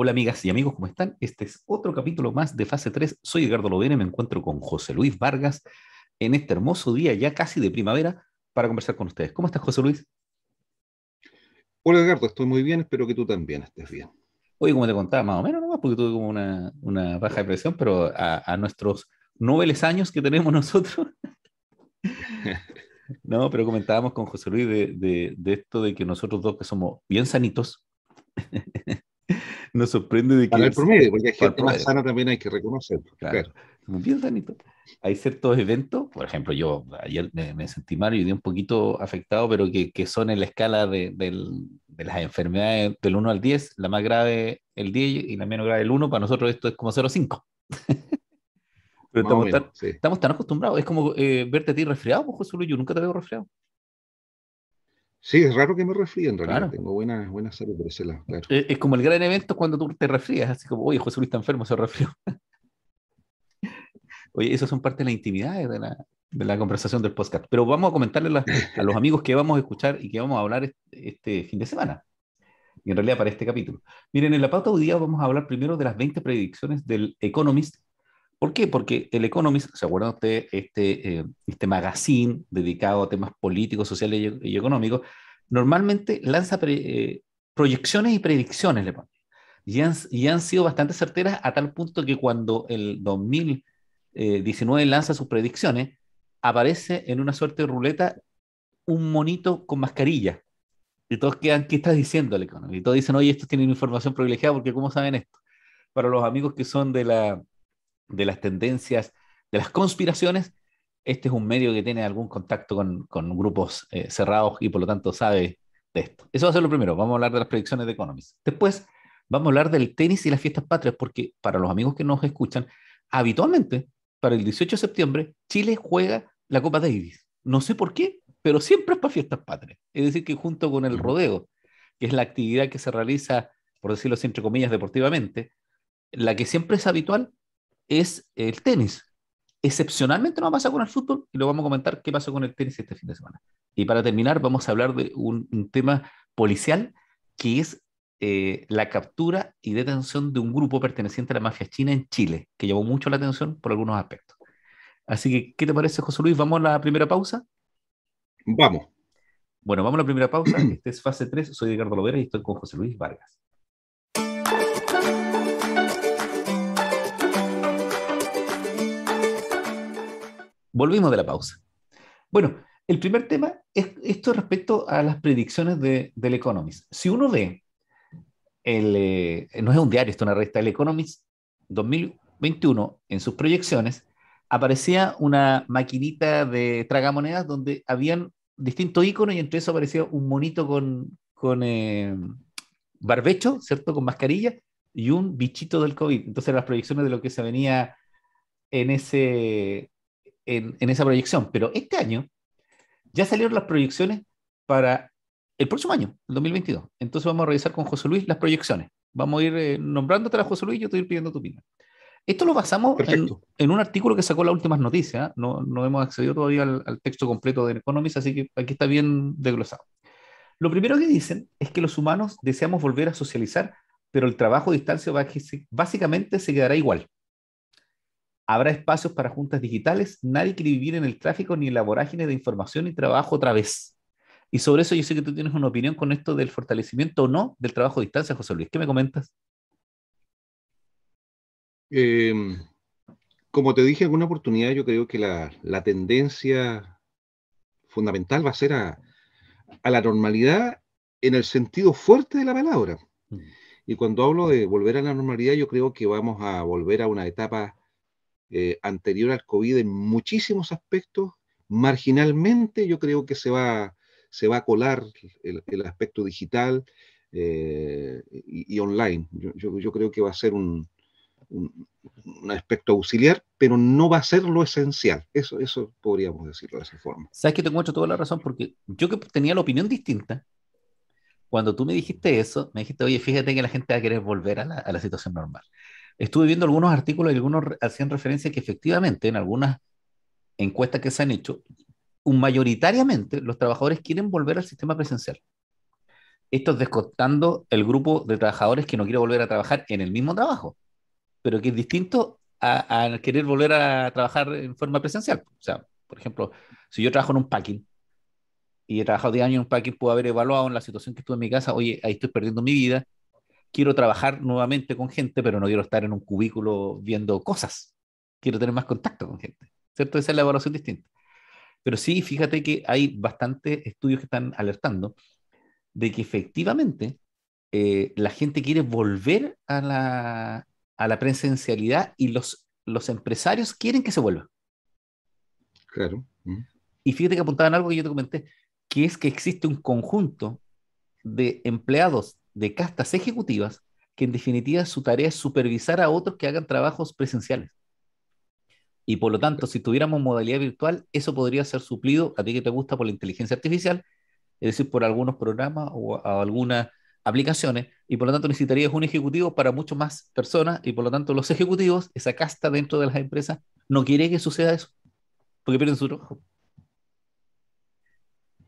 Hola amigas y amigos, ¿cómo están? Este es otro capítulo más de Fase 3. Soy Edgardo Lovera y me encuentro con José Luis Vargas en este hermoso día ya casi de primavera para conversar con ustedes. ¿Cómo estás, José Luis? Hola Edgardo, estoy muy bien, espero que tú también estés bien. Oye, como te contaba, más o menos nomás, porque tuve como una baja de presión, pero a nuestros nobles años que tenemos nosotros, no, pero comentábamos con José Luis de esto de que nosotros dos que somos bien sanitos, nos sorprende de Para que el promedio, porque hay para el gente más promedio. sana también hay que reconocerlo, Claro, claro. somos bien sanitos. Hay ciertos eventos, por ejemplo, yo ayer me sentí mal y di un poquito afectado, pero que son en la escala de las enfermedades del 1 al 10, la más grave el 10 y la menos grave el 1. Para nosotros esto es como 0,5. Pero Más o menos, sí. estamos tan acostumbrados, es como verte a ti resfriado, pues José Luis, yo nunca te veo resfriado. Sí, es raro que me resfríe en realidad, Claro. tengo buena salud por ese lado, claro. Es como el gran evento cuando tú te resfrías, así como, oye, José Luis está enfermo, se resfrió. Oye, eso son parte de la intimidad de la conversación del podcast. Pero vamos a comentarle a los amigos que vamos a escuchar y que vamos a hablar este fin de semana. Y en realidad para este capítulo. Miren, en la pauta de hoy día vamos a hablar primero de las 20 predicciones del Economist. ¿Por qué? Porque el Economist, ¿se acuerdan ustedes? Este magazine dedicado a temas políticos, sociales y económicos, normalmente lanza proyecciones y predicciones, le ponen. Y han sido bastante certeras a tal punto que cuando el 2019 lanza sus predicciones, aparece en una suerte de ruleta un monito con mascarilla. Y todos quedan, ¿qué estás diciendo, el Economist? Y todos dicen, oye, estos tienen información privilegiada porque ¿cómo saben esto? Para los amigos que son de las tendencias, de las conspiraciones, este es un medio que tiene algún contacto con grupos cerrados y por lo tanto sabe de esto. Eso va a ser lo primero. Vamos a hablar de las predicciones de Economist. Después vamos a hablar del tenis y las fiestas patrias, porque para los amigos que nos escuchan, habitualmente para el 18 de septiembre Chile juega la Copa Davis. No sé por qué, pero siempre es para fiestas patrias. Es decir, que junto con el Ujú. rodeo, que es la actividad que se realiza, por decirlo así, entre comillas, deportivamente, la que siempre es habitual es el tenis. Excepcionalmente no pasa con el fútbol y lo vamos a comentar qué pasó con el tenis este fin de semana. Y para terminar, vamos a hablar de un tema policial que es la captura y detención de un grupo perteneciente a la mafia china en Chile, que llamó mucho la atención por algunos aspectos. Así que, ¿qué te parece, José Luis? ¿Vamos a la primera pausa? Vamos. Bueno, vamos a la primera pausa. Este es fase 3. Soy Ricardo Lovera y estoy con José Luis Vargas. Volvimos de la pausa. Bueno, el primer tema es esto respecto a las predicciones del Economist. Si uno ve, no es un diario, esto es una revista, el Economist 2021, en sus proyecciones, aparecía una maquinita de tragamonedas donde habían distintos iconos y entre eso aparecía un monito con barbecho, ¿cierto? Con mascarilla y un bichito del COVID. Entonces, las proyecciones de lo que se venía en, en esa proyección. Pero este año ya salieron las proyecciones para el próximo año, el 2022. Entonces vamos a revisar con José Luis las proyecciones. Vamos a ir nombrándote a José Luis y yo te voy a ir pidiendo tu opinión. Esto lo basamos Perfecto. en un artículo que sacó las últimas noticias. No hemos accedido todavía al texto completo de Economist, así que aquí está bien desglosado. Lo primero que dicen es que los humanos deseamos volver a socializar, pero el trabajo a distancia básicamente se quedará igual. Habrá espacios para juntas digitales, nadie quiere vivir en el tráfico ni en la vorágine de información y trabajo otra vez. Y sobre eso yo sé que tú tienes una opinión con esto del fortalecimiento o no del trabajo a distancia, José Luis. ¿Qué me comentas? Eh, Como te dije en alguna oportunidad, yo creo que la tendencia fundamental va a ser a la normalidad en el sentido fuerte de la palabra. Mm. Y cuando hablo de volver a la normalidad, yo creo que vamos a volver a una etapa anterior al COVID en muchísimos aspectos. Marginalmente yo creo que se va a colar el aspecto digital y online. Yo creo que va a ser un, un aspecto auxiliar, pero no va a ser lo esencial. Eso podríamos decirlo de esa forma. Sabes que te encuentro toda la razón porque yo que tenía la opinión distinta, cuando tú me dijiste eso, me dijiste, oye, fíjate que la gente va a querer volver a la situación normal. Estuve viendo algunos artículos y algunos hacían referencia que efectivamente en algunas encuestas que se han hecho, mayoritariamente los trabajadores quieren volver al sistema presencial. Esto es descontando el grupo de trabajadores que no quiere volver a trabajar en el mismo trabajo, pero que es distinto a querer volver a trabajar en forma presencial. O sea, por ejemplo, si yo trabajo en un packing y he trabajado 10 años en un packing, puedo haber evaluado en la situación que estuve en mi casa, oye, ahí estoy perdiendo mi vida, quiero trabajar nuevamente con gente, pero no quiero estar en un cubículo viendo cosas, quiero tener más contacto con gente, ¿cierto? Esa es la evaluación distinta. Pero sí, fíjate que hay bastantes estudios que están alertando de que efectivamente la gente quiere volver a la presencialidad y los empresarios quieren que se vuelva. Claro. Y fíjate que apuntaban algo que yo te comenté, que es que existe un conjunto de empleados de castas ejecutivas que en definitiva su tarea es supervisar a otros que hagan trabajos presenciales. Y por lo tanto, si tuviéramos modalidad virtual, eso podría ser suplido a ti que te gusta por la inteligencia artificial, es decir, por algunos programas o algunas aplicaciones, y por lo tanto necesitarías un ejecutivo para mucho más personas, y por lo tanto los ejecutivos, esa casta dentro de las empresas, no quiere que suceda eso, porque pierden su trabajo.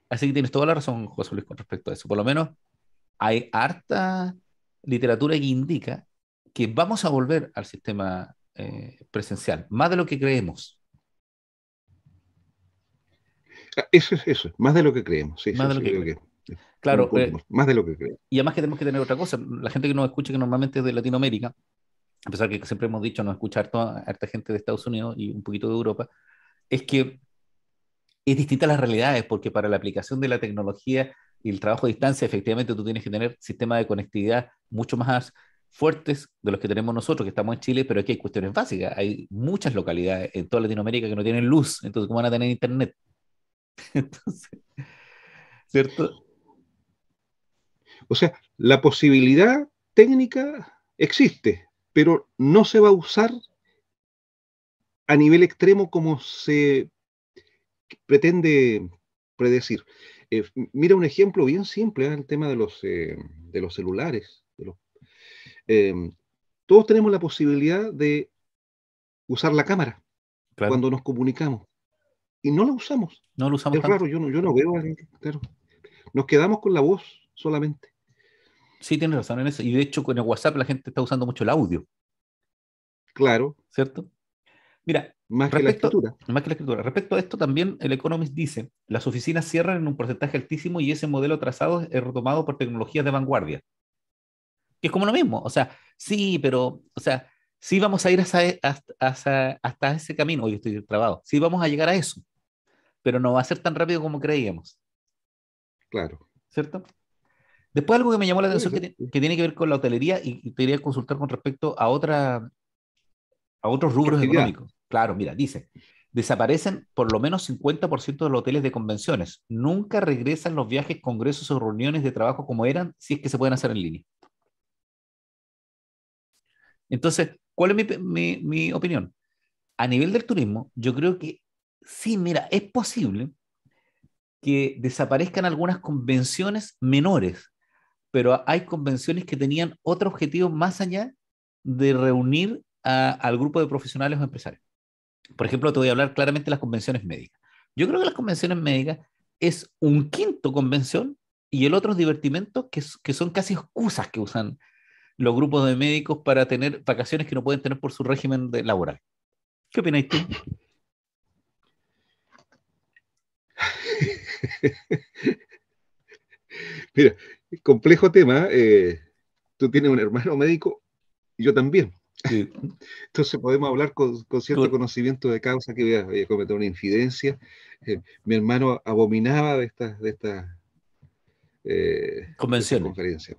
Así que tienes toda la razón, José Luis, con respecto a eso. Por lo menos hay harta literatura que indica que vamos a volver al sistema presencial, más de lo que creemos, Eso es, más de lo que creemos. Sí, más sí, de lo sí, que creo creemos. que es un Claro, punto más. Más de lo que creemos. y además que tenemos que tener otra cosa. La gente que nos escucha, que normalmente es de Latinoamérica, a pesar que siempre hemos dicho, nos escucha harta gente de Estados Unidos y un poquito de Europa, es que es distinta a las realidades, porque para la aplicación de la tecnología y el trabajo a distancia, efectivamente tú tienes que tener sistemas de conectividad mucho más fuertes de los que tenemos nosotros, que estamos en Chile, pero aquí hay cuestiones básicas. Hay muchas localidades en toda Latinoamérica que no tienen luz, entonces ¿cómo van a tener internet? Entonces, ¿cierto? O sea, la posibilidad técnica existe, pero no se va a usar a nivel extremo como se pretende predecir. Mira un ejemplo bien simple, el tema de los celulares. Eh, Todos tenemos la posibilidad de usar la cámara Claro, cuando nos comunicamos y no la usamos. no lo usamos Es tanto. raro, yo no veo, claro. Nos quedamos con la voz solamente. Sí, tienes razón en eso. Y de hecho, con el WhatsApp la gente está usando mucho el audio, Claro, ¿cierto? Mira, más que la escritura. más que la escritura, respecto a esto también el Economist dice, las oficinas cierran en un porcentaje altísimo y ese modelo trazado es retomado por tecnologías de vanguardia, que es como lo mismo, o sea, sí, pero, o sea, sí vamos a ir hasta ese camino, hoy estoy trabado, sí vamos a llegar a eso, pero no va a ser tan rápido como creíamos, Claro. ¿cierto? Después algo que me llamó la Puede atención ser. que tiene que ver con la hotelería y te quería consultar con respecto a otros Otra rubros actividad. económicos. Claro, mira, dice, desaparecen por lo menos 50% de los hoteles de convenciones. Nunca regresan los viajes, congresos o reuniones de trabajo como eran, si es que se pueden hacer en línea. Entonces, ¿cuál es mi opinión? A nivel del turismo, yo creo que sí, mira, es posible que desaparezcan algunas convenciones menores, pero hay convenciones que tenían otro objetivo más allá de reunir al grupo de profesionales o empresarios. Por ejemplo, te voy a hablar claramente de las convenciones médicas. Yo creo que las convenciones médicas es un quinto convención y el otro es divertimento que son casi excusas que usan los grupos de médicos para tener vacaciones que no pueden tener por su régimen laboral. ¿Qué opináis tú? Mira, complejo tema. Tú tienes un hermano médico y yo también. Sí, Entonces podemos hablar con cierto con conocimiento de causa que voy a cometer una infidencia. Mi hermano abominaba de estas convenciones. conferencias,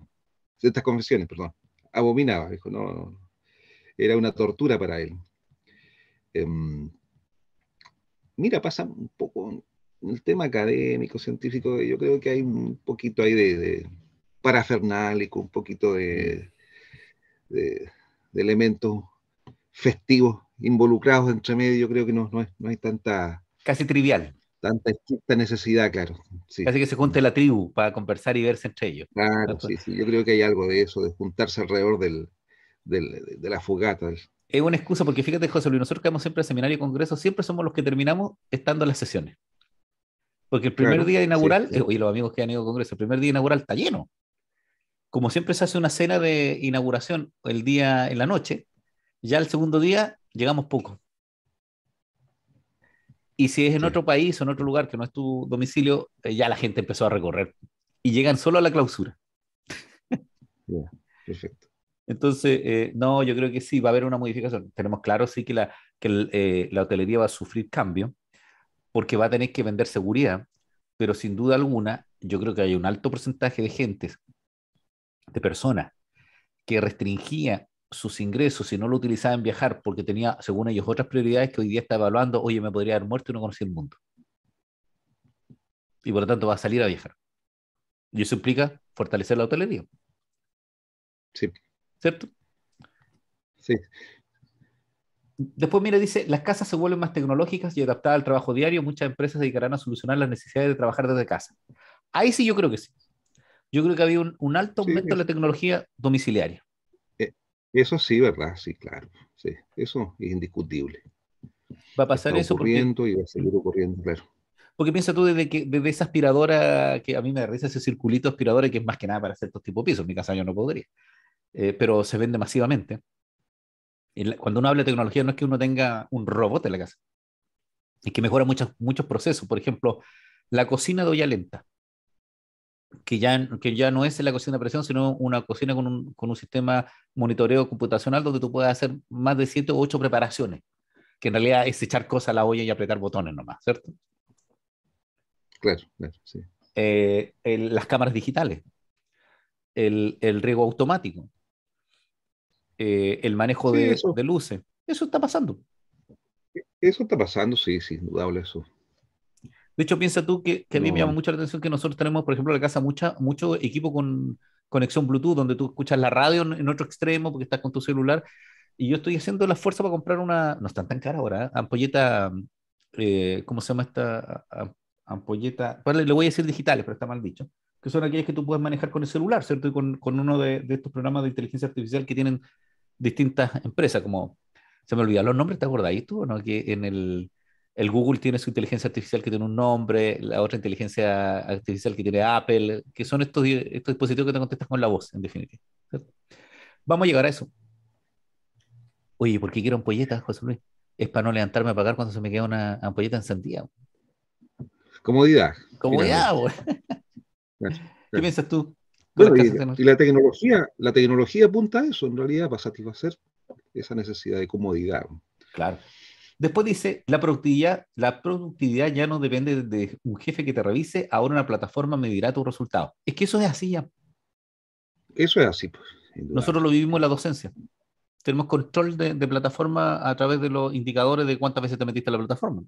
de estas confesiones, perdón. Abominaba, dijo, no, era una tortura para él. Em, Mira, pasa un poco en el tema académico, científico, yo creo que hay un poquito ahí de parafernálico, un poquito Mm. de- de elementos festivos involucrados entre medio. Yo creo que no hay Casi trivial. tanta estricta necesidad, claro. Sí, Casi que se junte la tribu para conversar y verse entre ellos. claro, ¿Cierto? sí, sí. Yo creo que hay algo de eso, de juntarse alrededor de la fogata. Es una excusa porque fíjate, José Luis, nosotros que vamos siempre a seminario y congreso, siempre somos los que terminamos estando en las sesiones. Porque el primer Claro, día sí, inaugural, sí. oye, los amigos que han ido a congreso, el primer día inaugural está lleno. como siempre se hace una cena de inauguración el día en la noche, ya el segundo día llegamos poco. Y si es en Sí, otro país o en otro lugar que no es tu domicilio, ya la gente empezó a recorrer y llegan solo a la clausura. ya, perfecto. Entonces, no, yo creo que sí, va a haber una modificación. Tenemos claro, sí, que la hotelería va a sufrir cambio porque va a tener que vender seguridad, pero sin duda alguna, yo creo que hay un alto porcentaje de gente, de personas, que restringía sus ingresos y no lo utilizaba en viajar porque tenía, según ellos, otras prioridades que hoy día está evaluando, oye, me podría haber muerto y no conocí el mundo. Y por lo tanto va a salir a viajar. Y eso implica fortalecer la hotelería, Sí, ¿cierto? sí, Después, mira, dice, las casas se vuelven más tecnológicas y adaptadas al trabajo diario. Muchas empresas se dedicarán a solucionar las necesidades de trabajar desde casa. Ahí sí yo creo que sí. Yo creo que había un alto sí, aumento en la tecnología domiciliaria. eh, eso sí, ¿verdad? Sí, claro. Sí, eso es indiscutible. Va a pasar Está eso porque, ocurriendo y va a seguir ocurriendo, claro. porque piensa tú desde esa aspiradora, que a mí me da risa ese circulito aspiradora que es más que nada para ciertos tipos de pisos. En mi casa yo no podría. Pero se vende masivamente. Cuando uno habla de tecnología no es que uno tenga un robot en la casa, es que mejora muchos procesos. Por ejemplo, la cocina de olla lenta, que ya no es la cocina de presión, sino una cocina con un sistema monitoreo computacional donde tú puedes hacer más de 7 u 8 preparaciones, que en realidad es echar cosas a la olla y apretar botones nomás, ¿cierto? Claro, claro, sí. Las cámaras digitales, el riego automático, el manejo Sí, de luces, eso está pasando. eso está pasando, sí, sí, indudable eso. De hecho, piensa tú que a mí me llama No, mucho la atención que nosotros tenemos, por ejemplo, en la casa mucho equipo con conexión Bluetooth, donde tú escuchas la radio en otro extremo porque estás con tu celular. Y yo estoy haciendo la fuerza para comprar una, no están tan cara ahora, ampolleta, ¿cómo se llama esta ampolleta? Pues le voy a decir digitales, pero está mal dicho, que son aquellas que tú puedes manejar con el celular, ¿cierto? Y con uno de estos programas de inteligencia artificial que tienen distintas empresas, como, se me olvidaron los nombres, ¿te acordáis tú? ¿No? Que el Google tiene su inteligencia artificial que tiene un nombre, la otra inteligencia artificial que tiene Apple, que son estos dispositivos que te contestan con la voz, en definitiva. ¿Cierto? Vamos a llegar a eso. Oye, ¿por qué quiero ampolletas, José Luis? Es para no levantarme a pagar cuando se me queda una ampolleta encendida. comodidad, Comodidad, finalmente. güey. Claro, ¿Qué claro. piensas tú con las Bueno, casas y la tecnología apunta a eso, en realidad, para satisfacer esa necesidad de comodidad. Claro. Después dice, la productividad ya no depende de un jefe que te revise, ahora una plataforma medirá tus resultados. Es que eso es así ya. Eso es así, pues, Nosotros indudable. lo vivimos en la docencia. Tenemos control de plataforma a través de los indicadores de cuántas veces te metiste en la plataforma.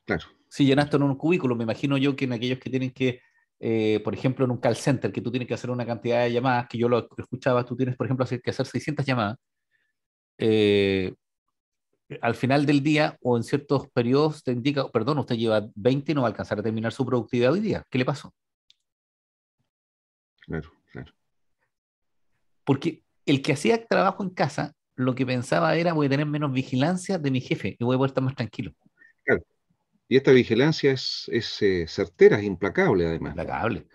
Claro, Si claro. llenaste en un cubículo, me imagino yo que en aquellos que tienen que, por ejemplo, en un call center, que tú tienes que hacer una cantidad de llamadas, que yo lo escuchaba, tú tienes, por ejemplo, que hacer 600 llamadas, eh, al final del día o en ciertos periodos te indica, perdón, usted lleva 20 y no va a alcanzar a terminar su productividad hoy día. ¿Qué le pasó? Claro, claro. Porque el que hacía trabajo en casa, lo que pensaba era, voy a tener menos vigilancia de mi jefe y voy a poder estar más tranquilo. Claro. Y esta vigilancia es certera, es implacable, además. Implacable.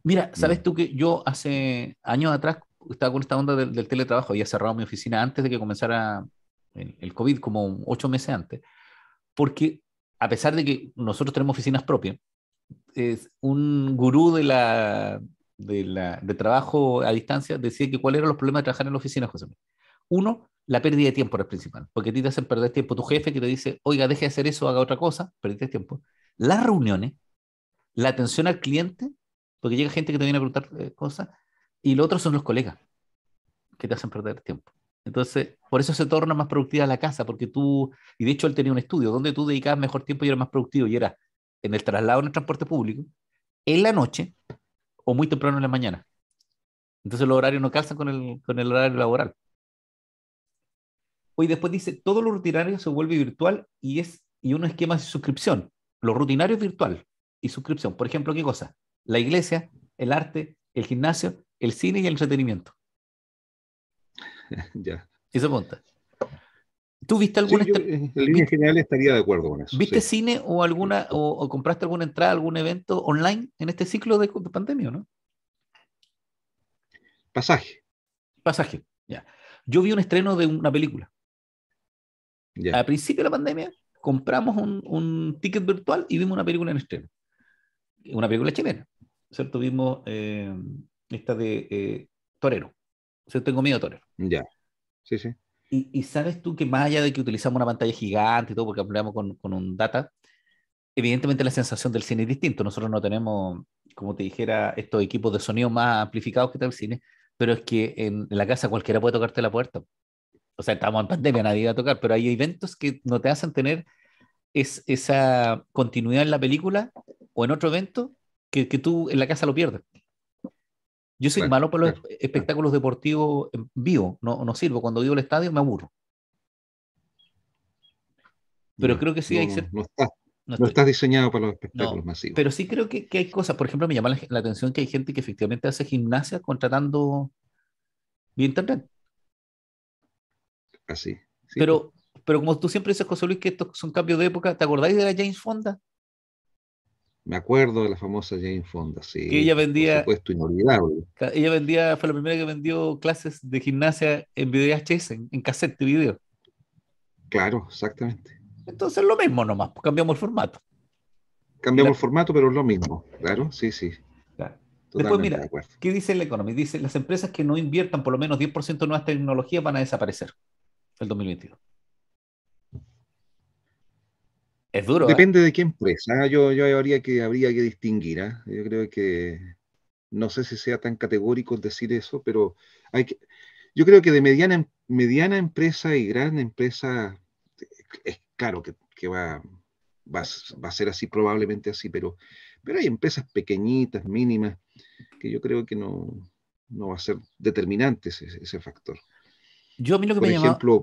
Mira, ¿sabes Mm, tú que yo hace años atrás estaba con esta onda del teletrabajo? Había cerrado mi oficina antes de que comenzara el COVID, como 8 meses antes, porque a pesar de que nosotros tenemos oficinas propias, es un gurú de trabajo a distancia decía que cuáles eran los problemas de trabajar en la oficina, José Luis. Uno, la pérdida de tiempo era el principal, porque a ti te hacen perder tiempo. Tu jefe que te dice, oiga, deje de hacer eso, haga otra cosa, perdiste tiempo. Las reuniones, la atención al cliente, porque llega gente que te viene a preguntar cosas, y lo otro son los colegas, que te hacen perder tiempo. Entonces, por eso se torna más productiva la casa, porque tú, y de hecho él tenía un estudio donde tú dedicabas mejor tiempo y eras más productivo, y era en el traslado en el transporte público, en la noche o muy temprano en la mañana. Entonces los horarios no calzan con el horario laboral. Hoy después dice, todo lo rutinario se vuelve virtual y un esquema de suscripción. Lo rutinario es virtual y suscripción. Por ejemplo, ¿qué cosa? La iglesia, el arte, el gimnasio, el cine y el entretenimiento. ya. Eso cuenta. ¿Tú viste Sí, alguna yo en líneas generales estaría de acuerdo con eso, viste sí. cine o Sí, alguna o compraste alguna entrada a algún evento online en este ciclo de pandemia, ¿no? Pasaje. Pasaje. Ya. Yo vi un estreno de una película. Ya. Al principio de la pandemia, compramos un ticket virtual y vimos una película en estreno. Una película chilena. ¿Cierto? Vimos esta de Torero. O sea, tengo miedo a Torero. Ya. Sí, sí. Y sabes tú que más allá de que utilizamos una pantalla gigante y todo, porque hablamos con un data, evidentemente la sensación del cine es distinto. Nosotros no tenemos, como te dijera, estos equipos de sonido más amplificados que está el cine, pero es que en la casa cualquiera puede tocarte la puerta. O sea, estamos en pandemia, nadie va a tocar, pero hay eventos que no te hacen tener esa continuidad en la película o en otro evento que tú en la casa lo pierdes. Yo soy Claro, malo para los claro, claro. espectáculos deportivos en vivo, no sirvo. Cuando vivo el estadio me aburro. Pero Ya. creo que sí hay ser, no No estoy. estás diseñado para los espectáculos No, masivos. pero sí creo que hay cosas. Por ejemplo, me llama la atención que hay gente que efectivamente hace gimnasia contratando vía internet. Así. Sí, pues. Pero, pero como tú siempre dices, José Luis, que estos son cambios de época, ¿te acordáis de la James Fonda? Me acuerdo de la famosa Jane Fonda, Que sí, ella pues, por vendía, supuesto, inolvidable. ella vendía, fue la primera que vendió clases de gimnasia en VHS, en cassette de video. Claro, exactamente. Entonces lo mismo nomás, pues cambiamos el formato. Y Cambiamos el formato, pero es lo mismo. Claro, sí, sí, claro. Después, totalmente de mira, acuerdo. ¿qué dice el Economy? Dice, las empresas que no inviertan por lo menos 10% en nuevas tecnologías van a desaparecer el 2022. Es duro, ¿eh? Depende de qué empresa. Yo habría que distinguir. ¿Ah? Yo creo que no sé si sea tan categórico decir eso, pero hay que, yo creo que de mediana empresa y gran empresa, es claro que va a ser así, probablemente así, pero hay empresas pequeñitas, mínimas, que yo creo que no va a ser determinante ese factor. Yo a mí lo que Por me llama... ejemplo,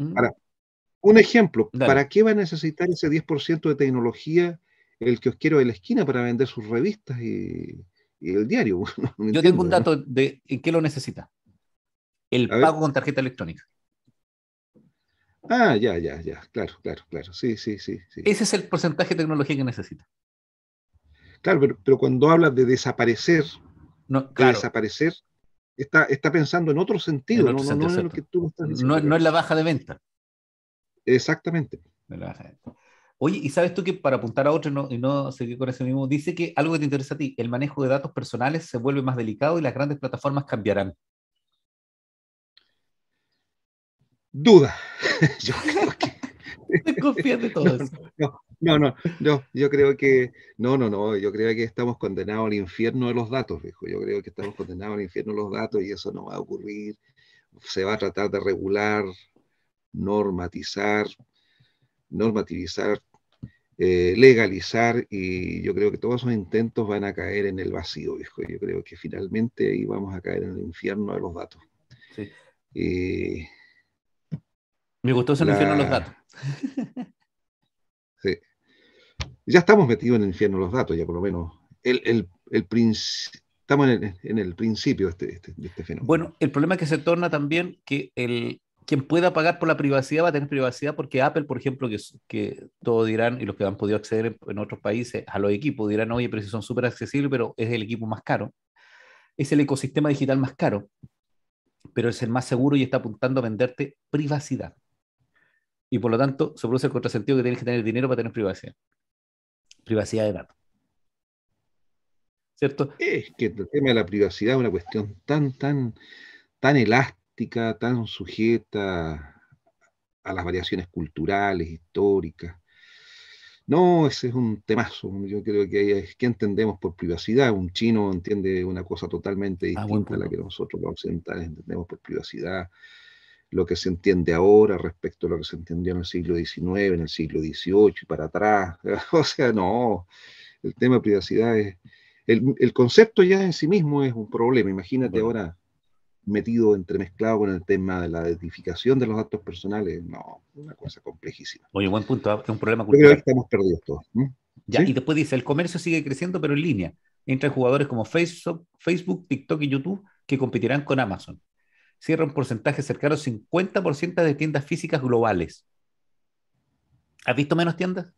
un ejemplo, Dale. ¿para qué va a necesitar ese 10% de tecnología el kiosquero de la esquina para vender sus revistas y el diario? No Yo tengo entiendo, un ¿no? dato de en qué lo necesita. El A ver. pago con tarjeta electrónica. Ah, ya, claro, claro, claro. Sí, sí, sí, sí. Ese es el porcentaje de tecnología que necesita. Claro, pero cuando hablas No, de claro, desaparecer, está pensando en otro en sentido, otro sentido, no en lo que ¿cierto? tú me estás No, diciendo no acá. es la baja de venta. Exactamente. No es la baja de venta. Oye, ¿y sabes tú que para apuntar a otro y no seguir con ese mismo, dice que algo que te interesa a ti, el manejo de datos personales se vuelve más delicado y las grandes plataformas cambiarán? Duda. Yo creo que Desconfías de todo no, eso. yo creo que no, yo creo que estamos condenados al infierno de los datos, viejo. Yo creo que estamos condenados al infierno de los datos y eso no va a ocurrir. Se va a tratar de regular, normatizar, normativizar, legalizar, y yo creo que todos esos intentos van a caer en el vacío, viejo. Yo creo que finalmente ahí vamos a caer en el infierno de los datos. Sí. Y Me gustó eso en el infierno de los la, datos. sí, ya estamos metidos en el infierno de los datos, ya por lo menos. Estamos en el principio de este fenómeno. Bueno, el problema es que se torna también que quien pueda pagar por la privacidad va a tener privacidad porque Apple, por ejemplo, que todos dirán, y los que han podido acceder en otros países a los equipos dirán, oye, pero si son súper accesibles, pero es el equipo más caro. Es el ecosistema digital más caro, pero es el más seguro y está apuntando a venderte privacidad. Y por lo tanto, se produce el contrasentido que tienes que tener dinero para tener privacidad. Privacidad de datos. ¿Cierto? Es que el tema de la privacidad es una cuestión tan elástica, tan sujeta a las variaciones culturales, históricas. No, ese es un temazo. Yo creo que es que entendemos por privacidad. Un chino entiende una cosa totalmente Ah, buen distinta a la punto. que nosotros los occidentales entendemos por privacidad. Lo que se entiende ahora respecto a lo que se entendió en el siglo XIX, en el siglo XVIII y para atrás. O sea, no, el tema de privacidad el concepto ya en sí mismo es un problema. Imagínate Bueno, ahora metido, entremezclado con el tema de la identificación de los datos personales. No, una cosa complejísima. oye, buen punto. Es un problema Yo creo que cultural. estamos perdidos todos. ¿No? Ya, y ¿Sí? después dice, el comercio sigue creciendo, pero en línea. Entre jugadores como Facebook, TikTok y YouTube que competirán con Amazon. Cierra un porcentaje cercano al 50% de tiendas físicas globales. ¿Has visto menos tiendas?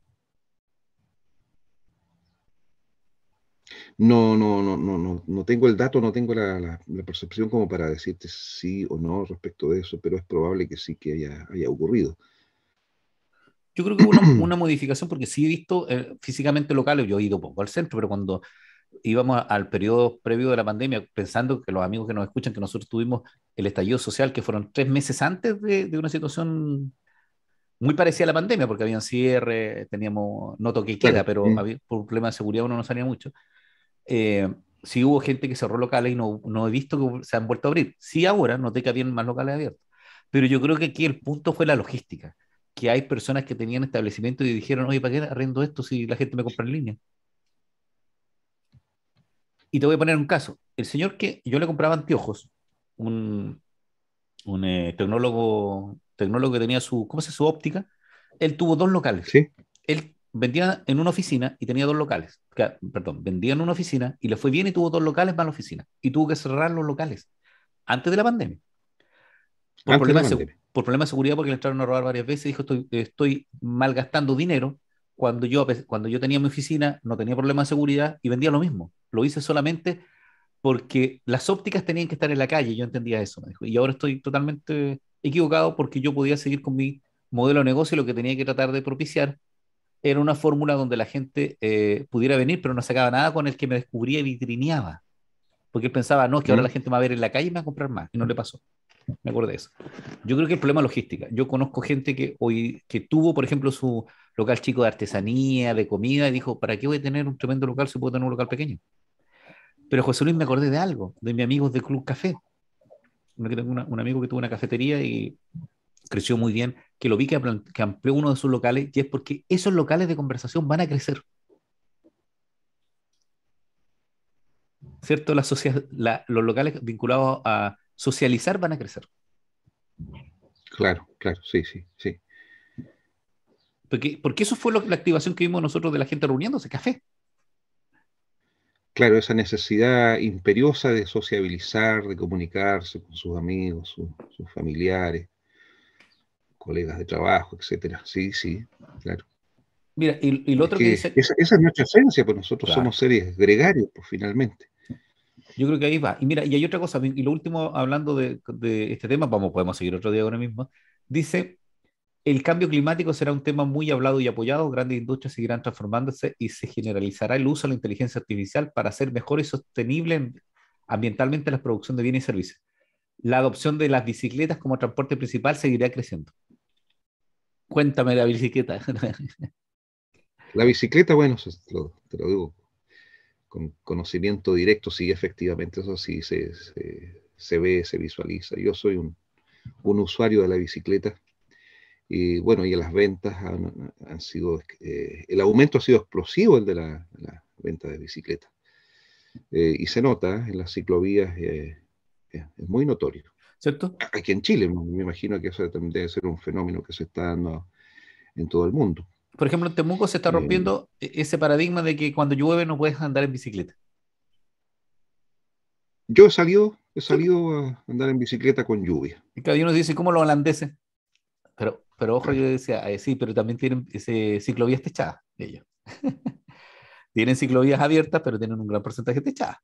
No tengo el dato, no tengo la percepción como para decirte sí o no respecto de eso, pero es probable que sí que haya ocurrido. Yo creo que hubo una modificación porque sí he visto físicamente locales, yo he ido poco al centro, pero cuando íbamos al periodo previo de la pandemia, pensando que los amigos que nos escuchan, que nosotros tuvimos el estallido social, que fueron 3 meses antes de una situación muy parecida a la pandemia, porque habían cierre, teníamos, no toque y queda, Claro. pero había, por problemas de seguridad uno no salía mucho. Sí hubo gente que cerró locales y no he visto que se han vuelto a abrir. Sí ahora, noté que habían más locales abiertos. Pero yo creo que aquí el punto fue la logística, que hay personas que tenían establecimientos y dijeron, oye, ¿para qué arrendo esto si la gente me compra en línea? Y te voy a poner un caso. El señor que yo le compraba anteojos, un, un tecnólogo que tenía su, ¿cómo se llama? Su óptica, él tuvo dos locales. Sí. Él vendía en una oficina y tenía dos locales. Perdón, vendía en una oficina y le fue bien y tuvo dos locales más la oficina. Y tuvo que cerrar los locales antes de la pandemia. Por Antes de problemas la de, pandemia. por problemas de seguridad, porque le entraron a robar varias veces. Dijo, estoy malgastando dinero. Cuando yo tenía mi oficina, no tenía problemas de seguridad y vendía lo mismo. Lo hice solamente porque las ópticas tenían que estar en la calle, yo entendía eso, me dijo. Y ahora estoy totalmente equivocado porque yo podía seguir con mi modelo de negocio y lo que tenía que tratar de propiciar era una fórmula donde la gente pudiera venir, pero no sacaba nada con el que me descubría y vitrineaba. Porque él pensaba, no, es que ahora la ¿Mm? gente me va a ver en la calle y me va a comprar más. Y no le pasó. Me acuerdo de eso. Yo creo que el problema es logística. Yo conozco gente que tuvo, por ejemplo, su local chico de artesanía, de comida, y dijo, ¿para qué voy a tener un tremendo local si puedo tener un local pequeño? Pero José Luis me acordé de algo, de mis amigos de Club Café. Que tengo un amigo que tuvo una cafetería y creció muy bien, que lo vi que amplió uno de sus locales, y es porque esos locales de conversación van a crecer, ¿cierto? Los locales vinculados a socializar van a crecer. Claro, claro, sí, sí, sí. Porque eso fue la activación que vimos nosotros de la gente reuniéndose, café. Claro, esa necesidad imperiosa de sociabilizar, de comunicarse con sus amigos, sus familiares, colegas de trabajo, etcétera. Sí, sí, claro. Mira, y lo Es otro que que dice, esa es nuestra esencia, pues nosotros claro, somos seres gregarios, pues finalmente. yo creo que ahí va. Y mira, y hay otra cosa, y lo último, hablando de este tema, podemos seguir otro día con el mismo, dice, el cambio climático será un tema muy hablado y apoyado. Grandes industrias seguirán transformándose y se generalizará el uso de la inteligencia artificial para hacer mejor y sostenible ambientalmente la producción de bienes y servicios. La adopción de las bicicletas como transporte principal seguirá creciendo. Cuéntame la bicicleta. La bicicleta, bueno, te lo digo con conocimiento directo, sí, efectivamente, eso sí se ve, se visualiza. Yo soy un usuario de la bicicleta y bueno, y las ventas han sido, el aumento ha sido explosivo el de la venta de bicicletas. Y se nota en las ciclovías, es muy notorio. ¿Cierto? Aquí en Chile, me imagino que eso también debe ser un fenómeno que se está dando en todo el mundo. Por ejemplo, en Temuco se está Eh, rompiendo ese paradigma de que cuando llueve no puedes andar en bicicleta. yo he Sí, po. salido a andar en bicicleta con lluvia. Y cada uno dice, ¿cómo los holandeses? Pero ojo, yo decía, sí, pero también tienen ciclovías techadas, ellos. Tienen ciclovías abiertas, pero tienen un gran porcentaje techadas.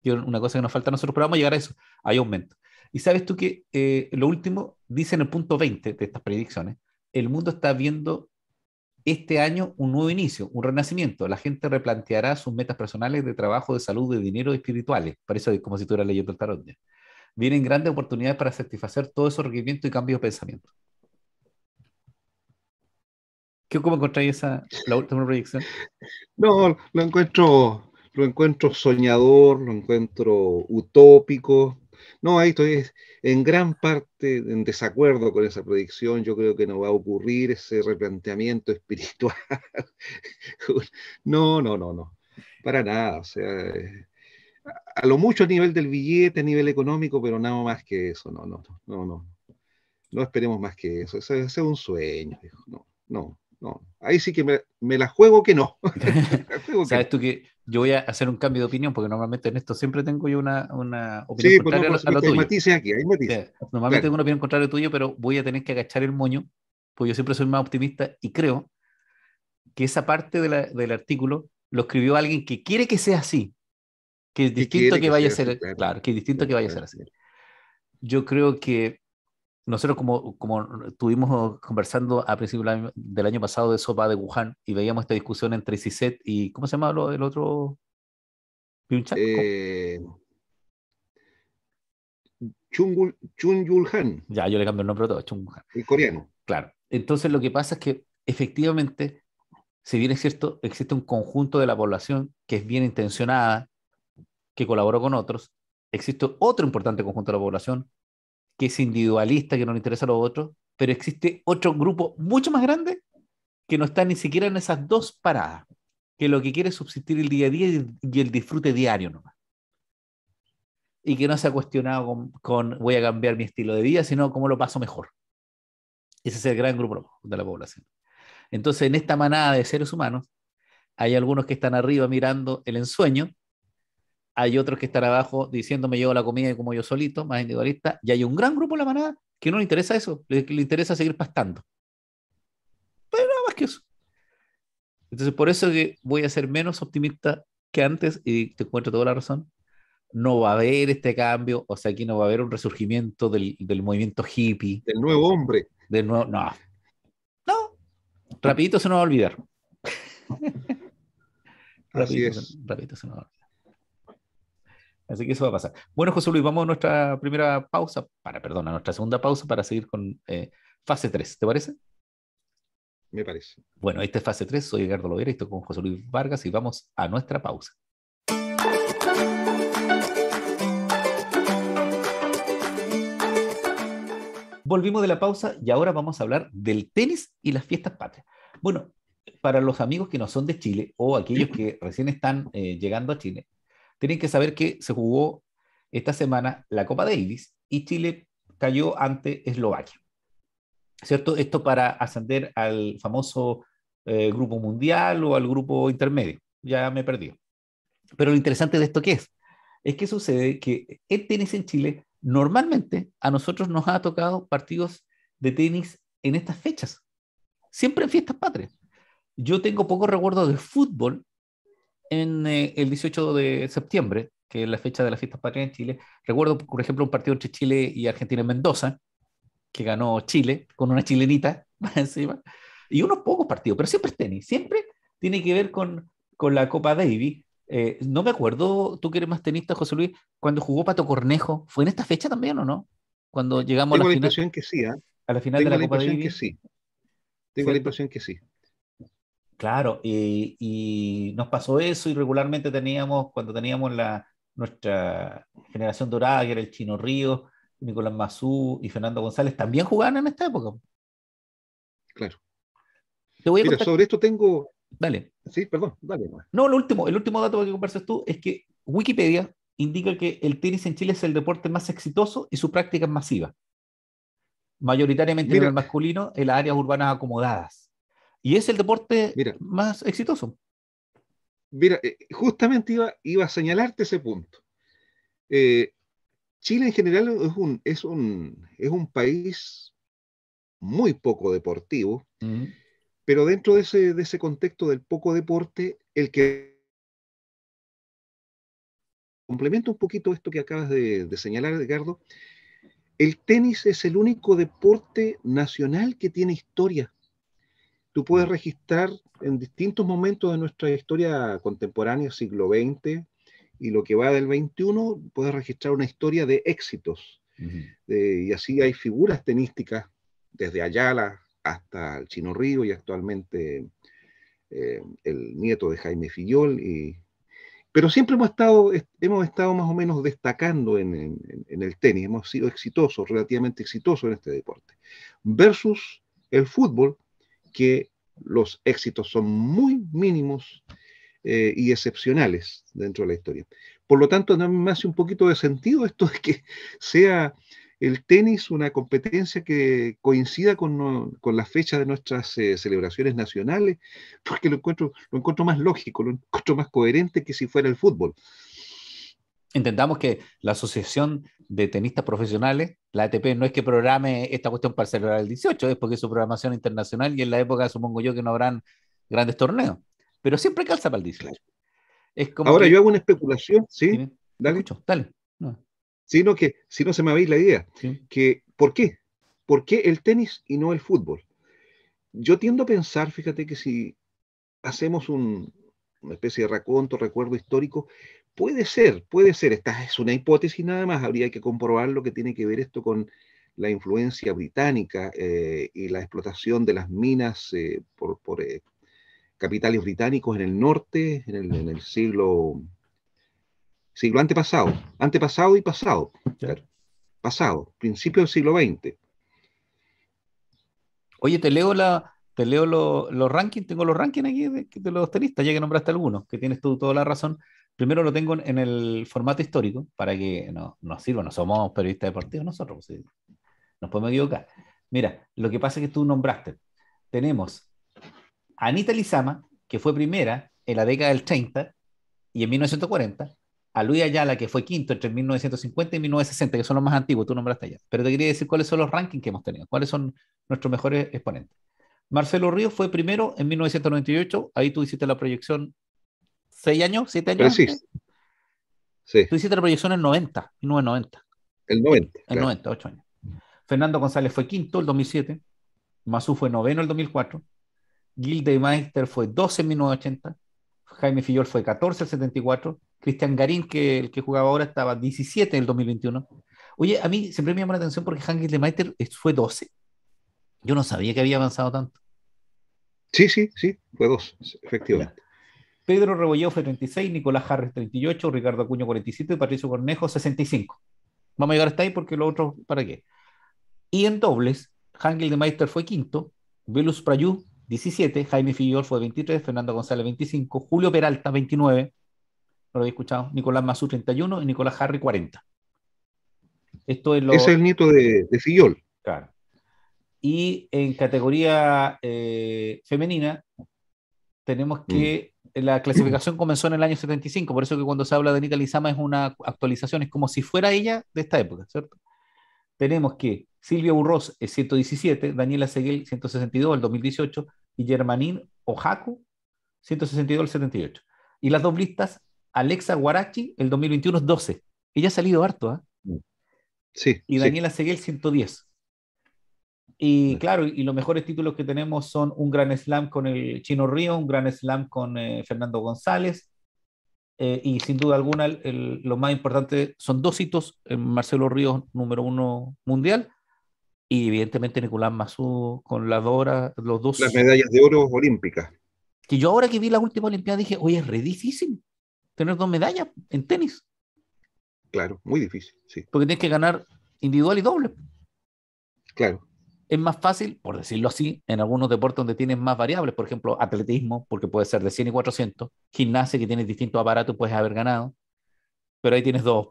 Y una cosa que nos falta a nosotros, pero vamos a llegar a eso. Hay aumento. Y sabes tú que lo último, dice en el punto 20 de estas predicciones, el mundo está viendo este año un nuevo inicio, un renacimiento. La gente replanteará sus metas personales de trabajo, de salud, de dinero y espirituales. Parece como si estuvieras leyendo el tarot ya. Vienen grandes oportunidades para satisfacer todos esos requerimientos y cambios de pensamiento. ¿Cómo encontráis la última proyección? No, lo encuentro soñador, lo encuentro utópico. No, ahí estoy en gran parte en desacuerdo con esa predicción. Yo creo que no va a ocurrir ese replanteamiento espiritual. No, para nada. O sea, a lo mucho a nivel del billete, a nivel económico, pero nada más que eso. No. No esperemos más que eso. Ese es un sueño, hijo. No. Ahí sí que me la juego que no. Me la juego que Sabes no. tú que yo voy a hacer un cambio de opinión, porque normalmente en esto siempre tengo yo una opinión Sí, pues no, contraria a por lo, a lo supuesto, hay tuyo. matices aquí, hay matices. Normalmente Claro. tengo una opinión contraria a lo tuyo, pero voy a tener que agachar el moño, porque yo siempre soy más optimista y creo que esa parte del artículo lo escribió alguien que quiere que sea así, Que es ¿Qué distinto quiere que que vaya a sea así? ser, Claro, claro, que es distinto que claro, vaya a ser claro, así. claro. Yo creo que nosotros como estuvimos conversando a principios del año pasado de Sopa de Wuhan y veíamos esta discusión entre CICET y, ¿cómo se llama el otro? ¿Pyongyang? ¿Cómo? Eh, Chun Yul Han, Ya, yo le cambio el nombre a todo, Chung Wuhan. el coreano. Claro. Entonces lo que pasa es que efectivamente, si bien es cierto, existe un conjunto de la población que es bien intencionada, que colaboró con otros, existe otro importante conjunto de la población que es individualista, que no le interesa a los otros, pero existe otro grupo mucho más grande que no está ni siquiera en esas dos paradas, que lo que quiere es subsistir el día a día y el disfrute diario nomás. Y que no se ha cuestionado con voy a cambiar mi estilo de vida, sino cómo lo paso mejor. Ese es el gran grupo de la población. Entonces, en esta manada de seres humanos, hay algunos que están arriba mirando el ensueño, hay otros que están abajo diciendo me llevo la comida y como yo solito, más individualista, y hay un gran grupo en la manada que no le interesa eso, le interesa seguir pastando. Pero nada más que eso. Entonces, por eso que voy a ser menos optimista que antes y te encuentro toda la razón. No va a haber este cambio, o sea, aquí no va a haber un resurgimiento del movimiento hippie, Del nuevo hombre. del nuevo, no, no, rapidito se nos va a olvidar, Así es. rapidito se nos va a olvidar. Así que eso va a pasar. Bueno, José Luis, vamos a nuestra primera pausa, perdón, a nuestra segunda pausa para seguir con fase 3. ¿Te parece? Me parece. Bueno, esta es fase 3. Soy Edgardo Lovera y estoy con José Luis Vargas y vamos a nuestra pausa. Volvimos de la pausa y ahora vamos a hablar del tenis y las fiestas patrias. Bueno, para los amigos que no son de Chile o aquellos que recién están llegando a Chile, tienen que saber que se jugó esta semana la Copa Davis y Chile cayó ante Eslovaquia. ¿Cierto? Esto para ascender al famoso grupo mundial o al grupo intermedio. Ya me perdí. Pero lo interesante de esto, ¿qué es? Es que sucede que el tenis en Chile, normalmente a nosotros nos ha tocado partidos de tenis en estas fechas, siempre en fiestas patrias. Yo tengo pocos recuerdos de fútbol en el 18 de septiembre, que es la fecha de las fiestas patrias en Chile. Recuerdo, por ejemplo, un partido entre Chile y Argentina en Mendoza, que ganó Chile con una chilenita más encima, y unos pocos partidos, pero siempre es tenis, siempre tiene que ver con la Copa Davis. No me acuerdo, tú que eres más tenista, José Luis, cuando jugó Pato Cornejo, ¿fue en esta fecha también o no? Cuando llegamos Tengo la impresión que sí, ¿ah? a la final de Tengo la la Copa impresión que Davis, sí. Tengo la ¿cierto? impresión que sí. Claro, y nos pasó eso y regularmente teníamos, cuando teníamos nuestra generación dorada, que era el Chino Ríos, Nicolás Mazú y Fernando González, también jugaban en esta época. Claro. Te voy a Mira, contar, sobre esto tengo. dale. Sí, perdón, dale, nomás. No, el último dato que conversas tú es que Wikipedia indica que el tenis en Chile es el deporte más exitoso y su práctica es masiva, mayoritariamente en el Mira, masculino en las áreas urbanas acomodadas. Y es el deporte mira, más exitoso. mira, justamente iba a señalarte ese punto. Eh, Chile en general es un país muy poco deportivo, Mm. pero dentro de ese contexto del poco deporte, el que complementa un poquito esto que acabas de señalar, Edgardo, el tenis es el único deporte nacional que tiene historia. Tú puedes Mm. registrar en distintos momentos de nuestra historia contemporánea, siglo XX y lo que va del XXI, puedes registrar una historia de éxitos. Mm. Y así hay figuras tenísticas, desde Ayala hasta el Chino Río y actualmente el nieto de Jaime Fillol. Pero siempre hemos estado más o menos destacando en el tenis, hemos sido exitosos, relativamente exitosos en este deporte, versus el fútbol, que los éxitos son muy mínimos y excepcionales dentro de la historia. Por lo tanto, no me hace un poquito de sentido esto de que sea el tenis una competencia que coincida con la fecha de nuestras celebraciones nacionales, porque lo encuentro más lógico, lo encuentro más coherente que si fuera el fútbol. Entendamos que la Asociación de Tenistas Profesionales, la ATP, no es que programe esta cuestión para celebrar el 18, es porque es su programación internacional y en la época supongo yo que no habrán grandes torneos, pero siempre calza para el Claro, 18. Es como Ahora que... yo hago una especulación, ¿sí? Dime, te Dale. escucho, dale. No, Sino que, si no se me veis la idea, sí, que ¿por qué? ¿Por qué el tenis y no el fútbol? Yo tiendo a pensar, fíjate que si hacemos una especie de raconto, recuerdo histórico, puede ser, esta es una hipótesis nada más, habría que comprobar lo que tiene que ver esto con la influencia británica y la explotación de las minas por capitales británicos en el norte, en el siglo antepasado y pasado, ya. claro, pasado, principio del siglo XX. Oye, te leo los rankings, tengo los rankings aquí de los tenistas, ya que nombraste algunos, que tienes tú toda la razón. Primero lo tengo en el formato histórico, para que nos sirva, no somos periodistas deportivos nosotros, pues, sí, nos podemos equivocar. Mira, lo que pasa es que tú nombraste, tenemos a Anita Lizama, que fue primera en la década del 30 y en 1940, a Luis Ayala, que fue quinto entre 1950 y 1960, que son los más antiguos, tú nombraste allá. Pero te quería decir cuáles son los rankings que hemos tenido, cuáles son nuestros mejores exponentes. Marcelo Ríos fue primero en 1998, ahí tú hiciste la proyección 6 años, 7 años antes. Preciso, sí, Tú hiciste la proyección en 90, 1990, el 90, en claro. 90, 8 años. Fernando González fue quinto el 2007, Mazú fue noveno el 2004, Gilde Meister fue 12 en 1980, Jaime Fillol fue 14 en 74, Cristian Garín, que el que jugaba ahora, estaba 17 en el 2021. Oye, a mí siempre me llamó la atención porque Hans Meister fue 12. Yo no sabía que había avanzado tanto. Sí, sí, sí, fue dos, Ya. efectivamente. Pedro Rebolledo fue 36, Nicolás Harris 38, Ricardo Acuña 47, Patricio Cornejo 65. Vamos a llegar hasta ahí porque lo otro, ¿para qué? Y en dobles, Hangel de Meister fue quinto, Velus Prayú 17, Jaime Fillol fue 23, Fernando González 25, Julio Peralta 29, no lo había escuchado, Nicolás Mazú 31 y Nicolás Harry 40. Esto es Ese es lo... el nieto de Fillol. Claro. Y en categoría femenina, tenemos Mm. que la clasificación comenzó en el año 75, por eso que cuando se habla de Anita Lizama es una actualización, es como si fuera ella de esta época, ¿cierto? Tenemos que Silvia Burros es 117, Daniela Seguel 162 el 2018 y Germanín Ojaku 162 el 78. Y las doblistas, Alexa Guarachi el 2021 es 12. Ella ha salido harto, ¿eh? Mm. Sí, Y sí. Daniela Seguel 110. Y claro, y los mejores títulos que tenemos son un Gran Slam con el Chino Río, un Gran Slam con Fernando González, y sin duda alguna lo más importante son dos hitos, Marcelo Ríos número uno mundial, y evidentemente Nicolás Mazú con las Dora, los Las dos, medallas de oro olímpicas. que yo ahora que vi la última Olimpiada dije, oye, es re difícil tener dos medallas en tenis, Claro, muy difícil, sí, porque tienes que ganar individual y doble. claro. Es más fácil, por decirlo así, en algunos deportes donde tienes más variables, por ejemplo, atletismo, porque puede ser de 100 y 400, gimnasia, que tienes distintos aparatos, puedes haber ganado, pero ahí tienes dos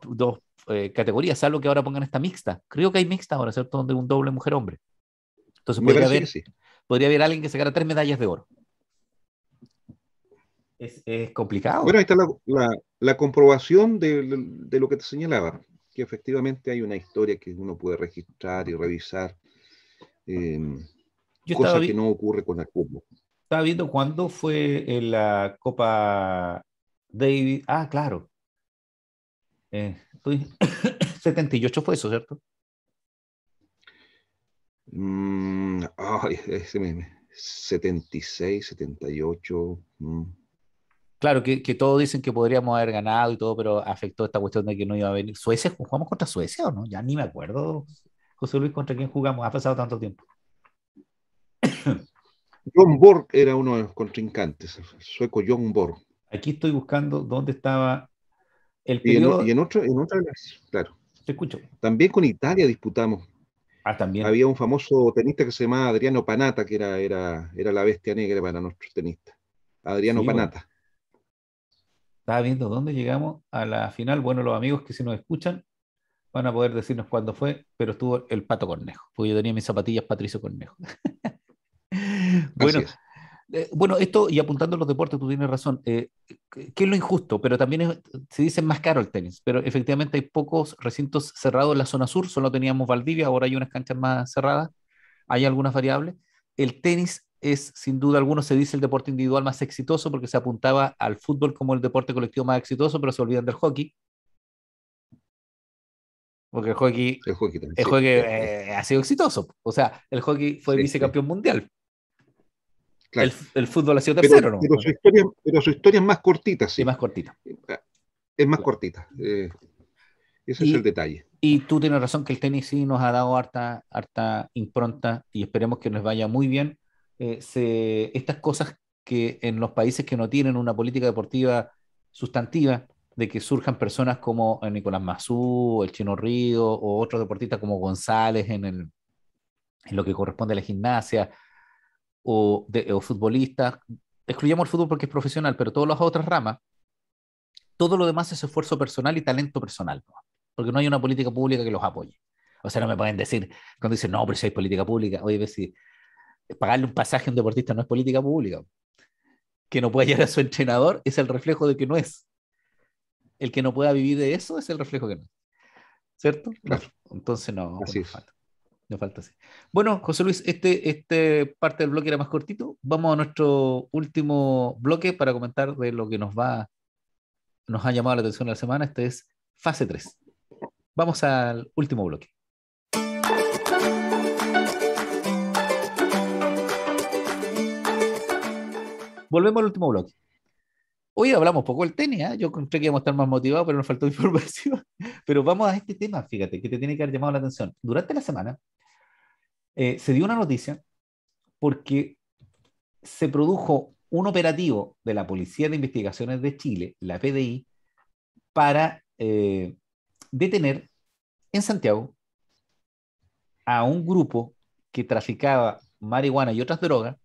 categorías, salvo que ahora pongan esta mixta. Creo que hay mixta ahora, ¿cierto? Donde un doble mujer-hombre. Entonces Me parece que sí. podría haber alguien que sacara 3 medallas de oro. Es Bueno, complicado. ahí está la comprobación de lo que te señalaba, que efectivamente hay una historia que uno puede registrar y revisar, eh, Yo cosa que no ocurre con el fútbol. estaba viendo cuándo fue en la Copa Davis. Ah, claro. Estoy 78 fue eso, ¿cierto? Ay, ese meme. 76, 78. Claro, que todos dicen que podríamos haber ganado y todo, pero afectó esta cuestión de que no iba a venir. ¿Suecia? ¿Jugamos contra Suecia o no? Ya ni me acuerdo, José Luis, contra quién jugamos. Ha pasado tanto tiempo. John Borg era uno de los contrincantes, el sueco John Borg. Aquí estoy buscando dónde estaba el Y periodo. en otra de las, claro. Te escucho. También con Italia disputamos. Ah, también. Había un famoso tenista que se llamaba Adriano Panata, que era la bestia negra para nuestros tenistas. Adriano Sí, bueno. Panata. Estaba viendo dónde llegamos a la final. Bueno, los amigos que si nos escuchan van a poder decirnos cuándo fue, pero estuvo el Pato Cornejo, porque yo tenía mis zapatillas Patricio Cornejo. Así Bueno, es. bueno, esto, y apuntando a los deportes, tú tienes razón, que es lo injusto, pero también se dice más caro el tenis, pero efectivamente hay pocos recintos cerrados en la zona sur, solo teníamos Valdivia, ahora hay unas canchas más cerradas, hay algunas variables. El tenis es, sin duda alguna, se dice el deporte individual más exitoso porque se apuntaba al fútbol como el deporte colectivo más exitoso, pero se olvidan del hockey, porque El hockey también, el sí. hockey ha sido exitoso. O sea, el hockey fue Sí, sí, vicecampeón mundial. claro. El fútbol ha sido tercero, ¿no? Pero su historia es más cortita, Y sí. más cortito. Es más Claro. cortita. Ese es el Y, detalle. y tú tienes razón que el tenis sí nos ha dado harta impronta y esperemos que nos vaya muy bien. Estas cosas que en los países que no tienen una política deportiva sustantiva, de que surjan personas como Nicolás Massú, el Chino Río o otros deportistas como González en lo que corresponde a la gimnasia o futbolistas. Excluyamos el fútbol porque es profesional, pero todas las otras ramas, todo lo demás es esfuerzo personal y talento personal, ¿no? Porque no hay una política pública que los apoye. O sea, no me pueden decir, cuando dicen, no, pero si hay política pública, oye, ve si pagarle un pasaje a un deportista no es política pública. Que no pueda llegar a su entrenador es el reflejo de que no es. El que no pueda vivir de eso es el reflejo que no es. ¿Cierto? No, Claro, entonces no, pues así nos es. falta. Nos falta así. Bueno, José Luis, este parte del bloque era más cortito. Vamos a nuestro último bloque para comentar de lo que nos ha llamado la atención la semana. Este es fase 3. Vamos al último bloque. Volvemos al último bloque. Hoy hablamos poco del tenis, ¿eh? Yo encontré que íbamos a estar más motivados, pero nos faltó información. Pero vamos a este tema, fíjate, que te tiene que haber llamado la atención. Durante la semana se dio una noticia porque se produjo un operativo de la Policía de Investigaciones de Chile, la PDI, para detener en Santiago a un grupo que traficaba marihuana y otras drogas,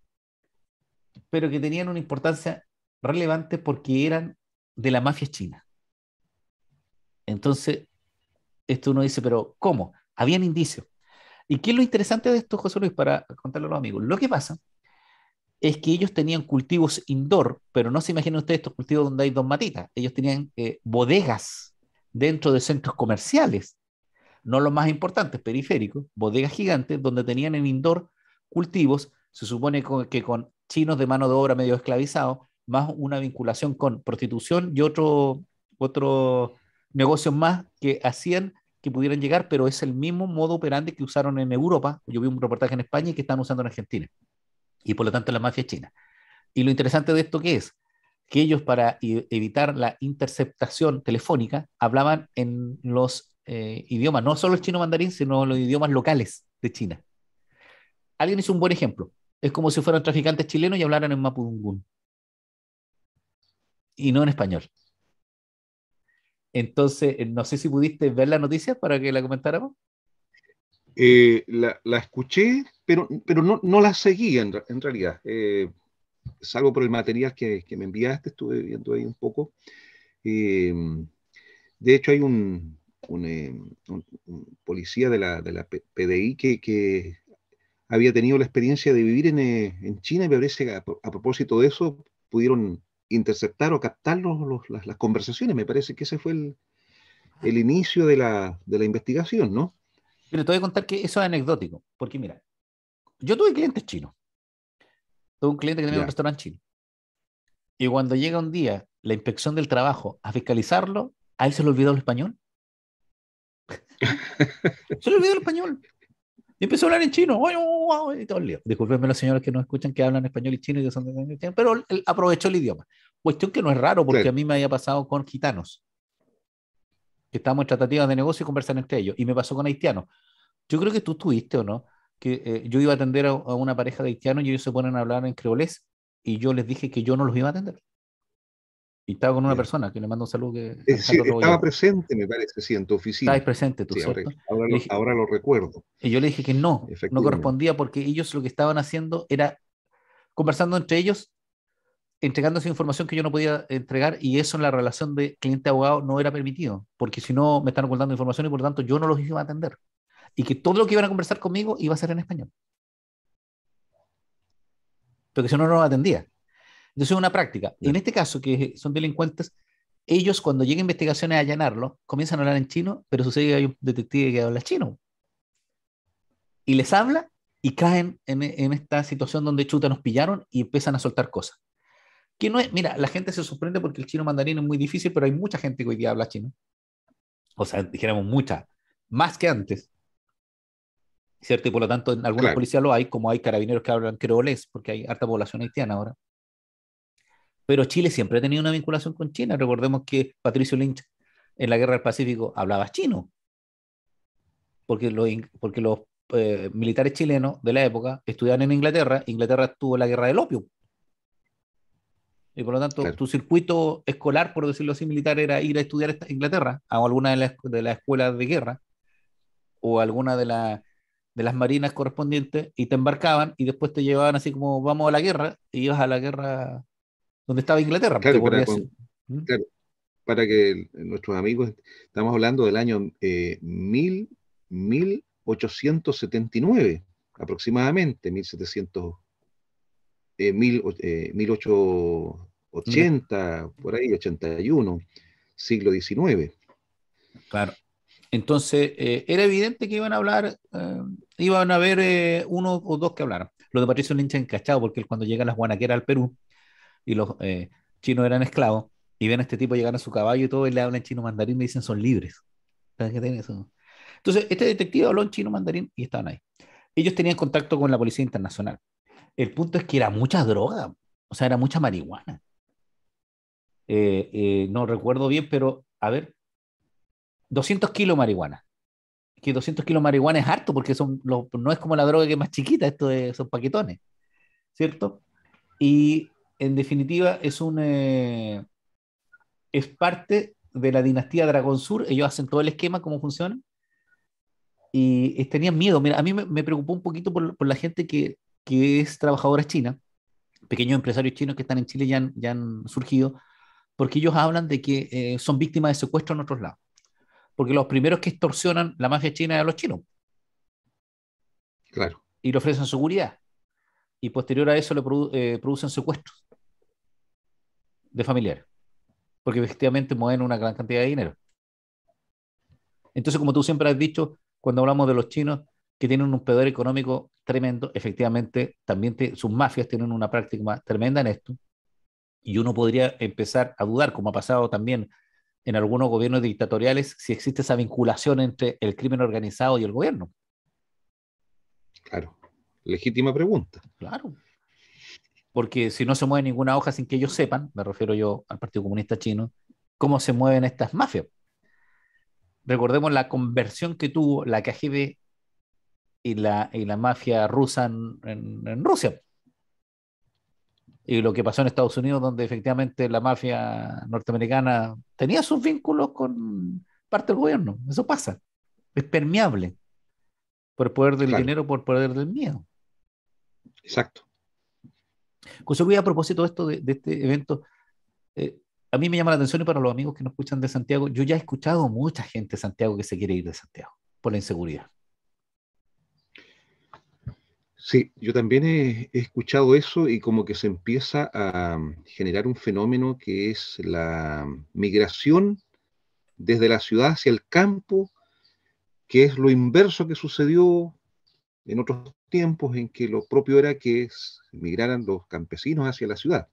pero que tenían una importancia relevante porque eran de la mafia china. Entonces, esto uno dice, pero ¿cómo? Habían indicios. ¿Y qué es lo interesante de esto, José Luis, para contarle a los amigos? Lo que pasa es que ellos tenían cultivos indoor, pero no se imaginen ustedes estos cultivos donde hay dos matitas. Ellos tenían bodegas dentro de centros comerciales, no los más importantes, periféricos, bodegas gigantes, donde tenían en indoor cultivos, se supone que con chinos de mano de obra medio esclavizados, más una vinculación con prostitución y otro negocios más que hacían que pudieran llegar, pero es el mismo modo operandi que usaron en Europa. Yo vi un reportaje en España y que están usando en Argentina, y por lo tanto la mafia china. Y lo interesante de esto que es que ellos para evitar la interceptación telefónica hablaban en los idiomas, no solo el chino mandarín, sino los idiomas locales de China. Alguien hizo un buen ejemplo. Es como si fueran traficantes chilenos y hablaran en mapudungún y no en español. Entonces, no sé si pudiste ver la noticia para que la comentáramos. La escuché, pero no la seguí en realidad. Salvo por el material que me enviaste, estuve viendo ahí un poco. Eh, de hecho, hay un policía de la PDI que había tenido la experiencia de vivir en China y me parece que a propósito de eso pudieron interceptar o captar las conversaciones. Me parece que ese fue el inicio de la investigación, ¿no? Pero te voy a contar que eso es anecdótico, porque mira, yo tuve clientes chinos, tuve un cliente que tenía un Ya. restaurante chino, y cuando llega un día la inspección del trabajo a fiscalizarlo, a él se le olvidó el español. Se le olvidó el español. Y empezó a hablar en chino. Y todo el lío. Discúlpenme los señores que nos escuchan que hablan español y chino y que son de... Pero él aprovechó el idioma. Cuestión que no es raro porque a Claro. mí me había pasado con gitanos, que estábamos en tratativas de negocio y conversan entre ellos. Y me pasó con haitianos. Yo creo que tú tuviste o no, que yo iba a atender a una pareja de haitianos y ellos se ponen a hablar en creolés y yo les dije que yo no los iba a atender. Y estaba con una Ya. persona que le mando un saludo, que Sí, Alejandro estaba Rebolledo. presente, me parece, sí, en tu Estabas oficina. presente tú, Sí, ¿cierto? Le dije, ahora lo recuerdo, y yo le dije que no efectivamente. correspondía porque ellos lo que estaban haciendo era conversando entre ellos, entregándose información que yo no podía entregar y eso en la relación de cliente-abogado no era permitido, porque si no me están ocultando información y por lo tanto yo no los iba a atender. Y que todo lo que iban a conversar conmigo iba a ser en español, porque si no, no lo atendía. Entonces es una práctica. Ya. En este caso, que son delincuentes, ellos cuando llegan investigaciones a allanarlo, comienzan a hablar en chino, pero sucede que hay un detective que habla chino y les habla y caen en esta situación donde chuta nos pillaron y empiezan a soltar cosas. Que no es, mira, la gente se sorprende porque el chino mandarín es muy difícil, pero hay mucha gente que hoy día habla chino. O sea, dijéramos mucha, más que antes, ¿cierto? Y por lo tanto, en algunas Claro, policías lo hay, como hay carabineros que hablan creolés, porque hay harta población haitiana ahora. Pero Chile siempre ha tenido una vinculación con China. Recordemos que Patricio Lynch en la Guerra del Pacífico hablaba chino, porque los militares chilenos de la época estudiaban en Inglaterra. Inglaterra tuvo la Guerra del Opio. Y por lo tanto, claro. tu circuito escolar, por decirlo así, militar, era ir a estudiar a Inglaterra, a alguna de las escuelas de guerra, o alguna de las marinas correspondientes, y te embarcaban y después te llevaban así como vamos a la guerra, y ibas a la guerra donde estaba Inglaterra, te Claro, podría decir. ¿Mm? claro, para que nuestros amigos, estamos hablando del año 1879 aproximadamente, 1700, 1880, por ahí, 81, siglo XIX. Claro. Entonces, era evidente que iban a hablar, iban a haber uno o dos que hablaran. Lo de Patricio Lynch encachado, porque él cuando llegan las guanaqueras al Perú y los chinos eran esclavos, y ven a este tipo llegar a su caballo y todo, y le hablan chino mandarín y dicen son libres. ¿Sabes qué tiene eso? Entonces, este detective habló en chino mandarín y estaban ahí. Ellos tenían contacto con la Policía Internacional. El punto es que era mucha droga, o sea, era mucha marihuana. No recuerdo bien, pero a ver, 200 kilos de marihuana. Que 200 kilos de marihuana es harto porque no es como la droga que es más chiquita, son paquetones, ¿cierto? Y en definitiva es parte de la dinastía Dragón Sur. Ellos hacen todo el esquema, cómo funciona, y tenían miedo. Mira, a mí me preocupó un poquito por la gente que es trabajadora china, pequeños empresarios chinos que están en Chile ya han surgido, porque ellos hablan de que son víctimas de secuestro en otros lados. Porque los primeros que extorsionan la mafia china es a los chinos Claro, y le ofrecen seguridad. Y posterior a eso producen secuestros de familiares, porque efectivamente mueven una gran cantidad de dinero. Entonces, como tú siempre has dicho, cuando hablamos de los chinos que tienen un poder económico tremendo, efectivamente también sus mafias tienen una práctica tremenda en esto, y uno podría empezar a dudar, como ha pasado también en algunos gobiernos dictatoriales, si existe esa vinculación entre el crimen organizado y el gobierno. claro. Legítima pregunta. Claro, porque si no se mueve ninguna hoja sin que ellos sepan, me refiero yo al Partido Comunista Chino, cómo se mueven estas mafias. Recordemos la conversión que tuvo la KGB y la mafia rusa en Rusia. Y lo que pasó en Estados Unidos, donde efectivamente la mafia norteamericana tenía sus vínculos con parte del gobierno. Eso pasa. Es permeable por el poder del Claro, dinero, por el poder del miedo. exacto. José Luis, a propósito de esto, de este evento, eh, a mí me llama la atención y para los amigos que nos escuchan de Santiago, yo ya he escuchado mucha gente de Santiago que se quiere ir de Santiago por la inseguridad. Sí, yo también he escuchado eso y como que se empieza a generar un fenómeno que es la migración desde la ciudad hacia el campo, que es lo inverso que sucedió en otros tiempos en que lo propio era que migraran los campesinos hacia la ciudad.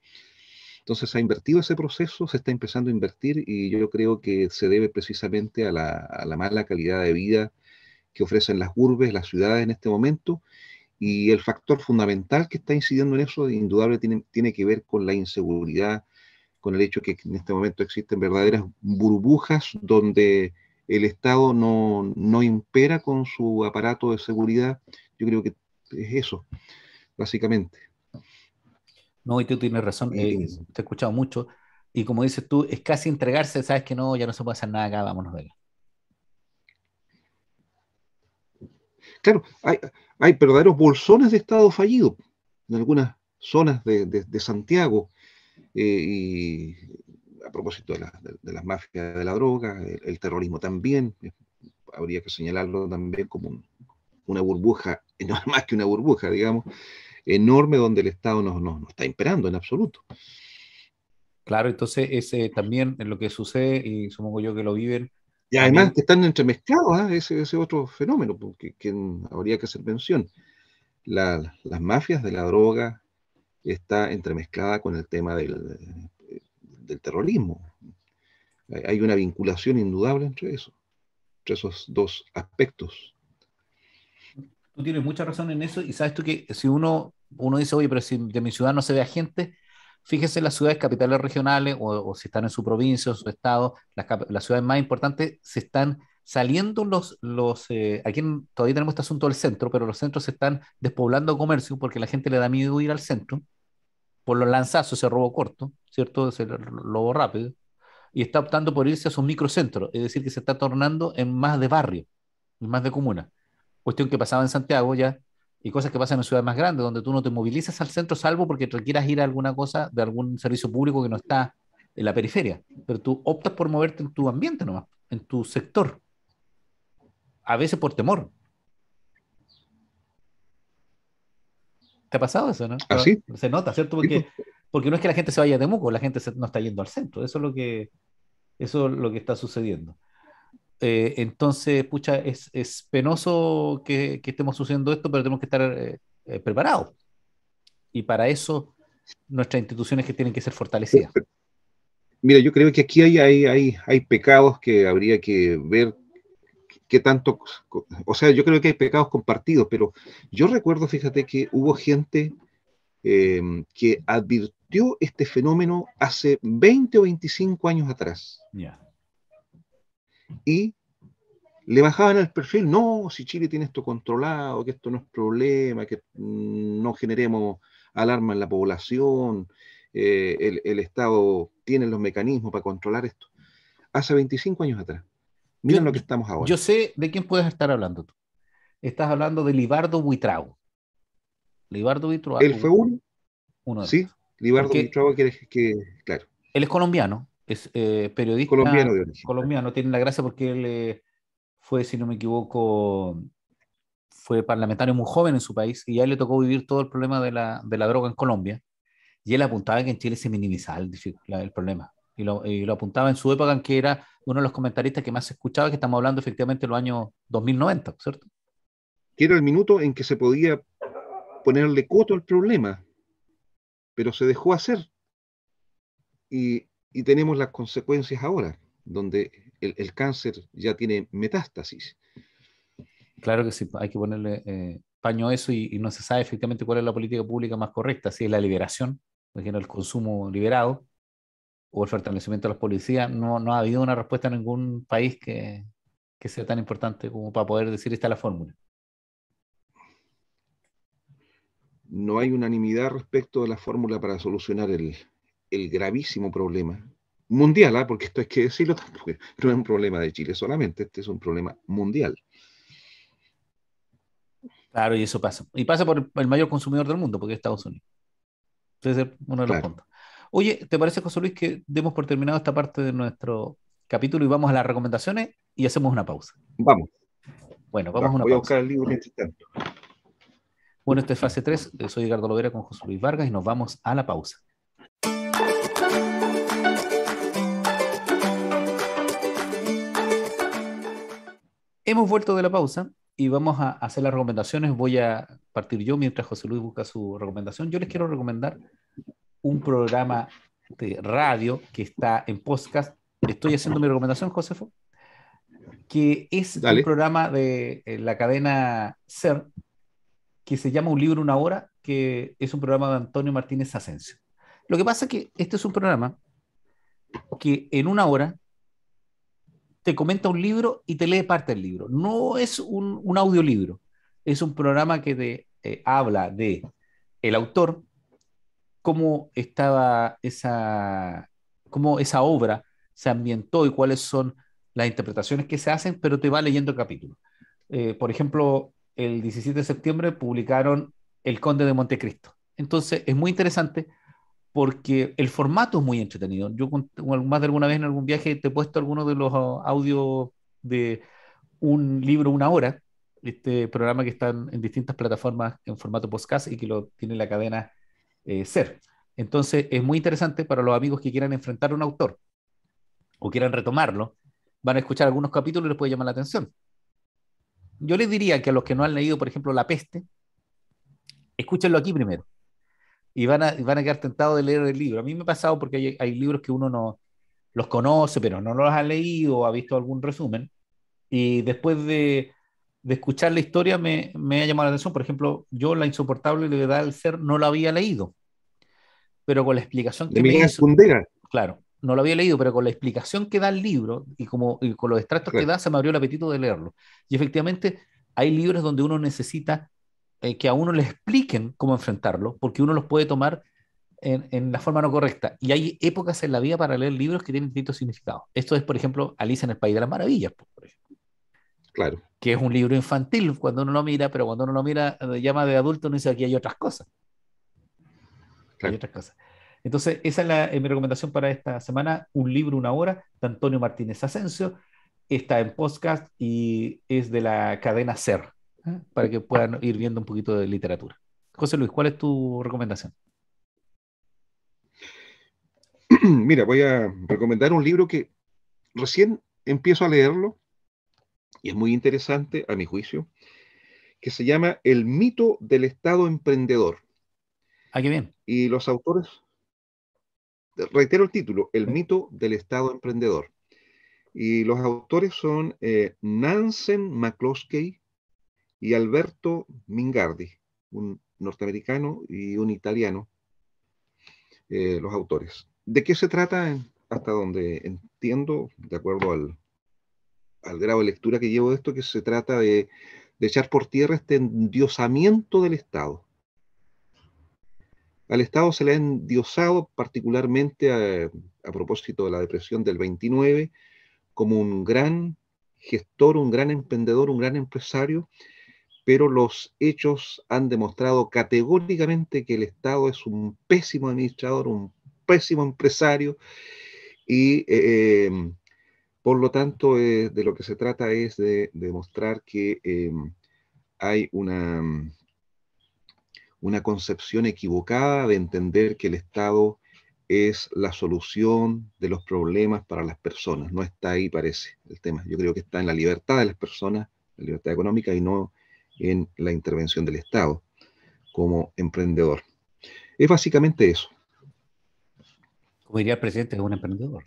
Entonces se ha invertido ese proceso, se está empezando a invertir y yo creo que se debe precisamente a la mala calidad de vida que ofrecen las urbes, las ciudades en este momento. Y el factor fundamental que está incidiendo en eso, indudable, tiene que ver con la inseguridad, con el hecho que en este momento existen verdaderas burbujas donde el Estado no impera con su aparato de seguridad. Yo creo que es eso, básicamente. No, y tú tienes razón, Y, te he escuchado mucho, y como dices tú, es casi entregarse, sabes que no, ya no se puede hacer nada acá, vámonos de acá. claro, hay verdaderos bolsones de Estado fallido en algunas zonas de Santiago. Y a propósito de las mafias de la droga, el terrorismo también, habría que señalarlo también como una burbuja, no más que una burbuja, digamos, enorme donde el Estado no está imperando en absoluto. Claro, entonces ese también es lo que sucede, y supongo yo que lo viven Y a además nivel, que están entremezclados, ¿eh? Ese otro fenómeno porque, que habría que hacer mención. las mafias de la droga está entremezclada con el tema del terrorismo. Hay una vinculación indudable entre eso, entre esos dos aspectos. Tú tienes mucha razón en eso y sabes tú que si uno dice, oye, pero si de mi ciudad no se ve agente, fíjese en las ciudades capitales regionales o si están en su provincia o su estado, las ciudades más importantes se están saliendo todavía tenemos este asunto del centro, pero los centros se están despoblando de comercio porque la gente le da miedo ir al centro por los lanzazos, ese robo corto, ¿cierto? Ese robo rápido, y está optando por irse a sus microcentros, es decir, que se está tornando en más de barrio, en más de comuna. Cuestión que pasaba en Santiago ya, y cosas que pasan en ciudades más grandes, donde tú no te movilizas al centro salvo porque te quieras ir a alguna cosa de algún servicio público que no está en la periferia, pero tú optas por moverte en tu ambiente nomás, en tu sector, a veces por temor. ¿Te ha pasado eso, no? ¿Así? Se nota, ¿cierto? Sí, pues. Porque no es que la gente se vaya a Temuco, la gente no está yendo al centro, eso es lo que está sucediendo. Entonces, pucha, es penoso que estemos sucediendo esto, pero tenemos que estar preparados. Y para eso, nuestras instituciones que tienen que ser fortalecidas. Mira, yo creo que aquí hay pecados que habría que ver qué tanto, o sea, yo creo que hay pecados compartidos, pero yo recuerdo, fíjate, que hubo gente que advirtió este fenómeno hace 20 o 25 años atrás. Ya. Y le bajaban el perfil, no, si Chile tiene esto controlado, que esto no es problema, que no generemos alarma en la población, el Estado tiene los mecanismos para controlar esto. Hace 25 años atrás. Yo, Miren lo que yo, estamos ahora. yo sé de quién puedes estar hablando tú. Estás hablando de Libardo Buitrago. Libardo Él fue Buitrago, uno, uno de sí, esos. Libardo Porque Buitrago, claro, él es colombiano, es colombiano periodista de origen. colombiano, tiene la gracia porque él fue, si no me equivoco, fue parlamentario muy joven en su país y a él le tocó vivir todo el problema de la droga en Colombia. Y él apuntaba que en Chile se minimizaba el problema. Y lo apuntaba en su época en que era uno de los comentaristas que más se escuchaba, que estamos hablando efectivamente de los años 2090, ¿cierto? Que era el minuto en que se podía ponerle coto al problema, pero se dejó hacer. Y tenemos las consecuencias ahora, donde el cáncer ya tiene metástasis. Claro que sí, hay que ponerle paño a eso y no se sabe efectivamente cuál es la política pública más correcta, si es la liberación, por ejemplo, el consumo liberado o el fortalecimiento de las policías. No ha habido una respuesta en ningún país que sea tan importante como para poder decir esta es la fórmula. No hay unanimidad respecto de la fórmula para solucionar el gravísimo problema mundial, ¿eh? Porque esto hay que decirlo tampoco, no es un problema de Chile solamente, este es un problema mundial. Claro, y eso pasa. Y pasa por el mayor consumidor del mundo, porque es Estados Unidos. Ese es uno de los Claro, puntos. Oye, ¿te parece, José Luis, que demos por terminado esta parte de nuestro capítulo y vamos a las recomendaciones y hacemos una pausa? vamos, Bueno, vamos a una voy a pausa. buscar el libro mientras tanto. Bueno, esto es fase 3. Soy Edgardo Lovera con José Luis Vargas y nos vamos a la pausa. Hemos vuelto de la pausa y vamos a hacer las recomendaciones. Voy a partir yo mientras José Luis busca su recomendación. Yo les quiero recomendar un programa de radio que está en podcast. Estoy haciendo mi recomendación, Josefo, que es un Dale, programa de la cadena SER que se llama Un libro, una hora, que es un programa de Antonio Martínez Asensio. Lo que pasa es que este es un programa que en una hora te comenta un libro y te lee parte del libro. No es un audiolibro, es un programa que te habla de el autor, cómo estaba cómo esa obra se ambientó y cuáles son las interpretaciones que se hacen, pero te va leyendo el capítulo. Por ejemplo, el 17 de septiembre publicaron El Conde de Montecristo. Entonces, es muy interesante porque el formato es muy entretenido. Yo más de alguna vez en algún viaje te he puesto algunos de los audios de un libro, una hora, este programa que está en distintas plataformas en formato podcast y que lo tiene la cadena SER. Entonces, es muy interesante para los amigos que quieran enfrentar a un autor o quieran retomarlo, van a escuchar algunos capítulos y les puede llamar la atención. Yo les diría que a los que no han leído, por ejemplo, La Peste, escúchenlo aquí primero y van a quedar tentados de leer el libro. A mí me ha pasado porque hay libros que uno no los conoce, pero no los ha leído o ha visto algún resumen, y después de escuchar la historia me ha llamado la atención. Por ejemplo, yo La insoportable levedad del ser no la había leído, pero con la explicación De que me Miguel hizo, Kundera, claro, no lo había leído, pero con la explicación que da el libro y con los extractos que claro, da, se me abrió el apetito de leerlo. Y efectivamente, hay libros donde uno necesita que a uno le expliquen cómo enfrentarlo, porque uno los puede tomar en la forma no correcta. Y hay épocas en la vida para leer libros que tienen distintos significados. Esto es, por ejemplo, Alicia en el País de las Maravillas, por ejemplo, claro, que es un libro infantil cuando uno lo mira, pero cuando uno lo mira llama de adulto, uno dice aquí hay otras cosas. Hay claro. otras cosas. Entonces, esa es mi recomendación para esta semana, Un libro, una hora, de Antonio Martínez Asensio. Está en podcast y es de la cadena SER, para que puedan ir viendo un poquito de literatura. José Luis, ¿cuál es tu recomendación? Mira, voy a recomendar un libro que recién empiezo a leerlo y es muy interesante a mi juicio, que se llama El mito del Estado emprendedor. Ah, qué bien. Y los autores, reitero el título, El ¿Sí? mito del Estado emprendedor. Y los autores son Nansen McCloskey y Alberto Mingardi, un norteamericano y un italiano, los autores. ¿De qué se trata? Hasta donde entiendo, de acuerdo al grado de lectura que llevo de esto, que se trata de echar por tierra este endiosamiento del Estado. Al Estado se le ha endiosado particularmente a propósito de la depresión del 29 como un gran gestor, un gran emprendedor, un gran empresario, pero los hechos han demostrado categóricamente que el Estado es un pésimo administrador, un pésimo empresario y por lo tanto de lo que se trata es de demostrar que hay una concepción equivocada de entender que el Estado es la solución de los problemas para las personas. No está ahí, parece, el tema. Yo creo que está en la libertad de las personas, la libertad económica, y no en la intervención del Estado como emprendedor. Es básicamente eso. Como diría el presidente, es un emprendedor.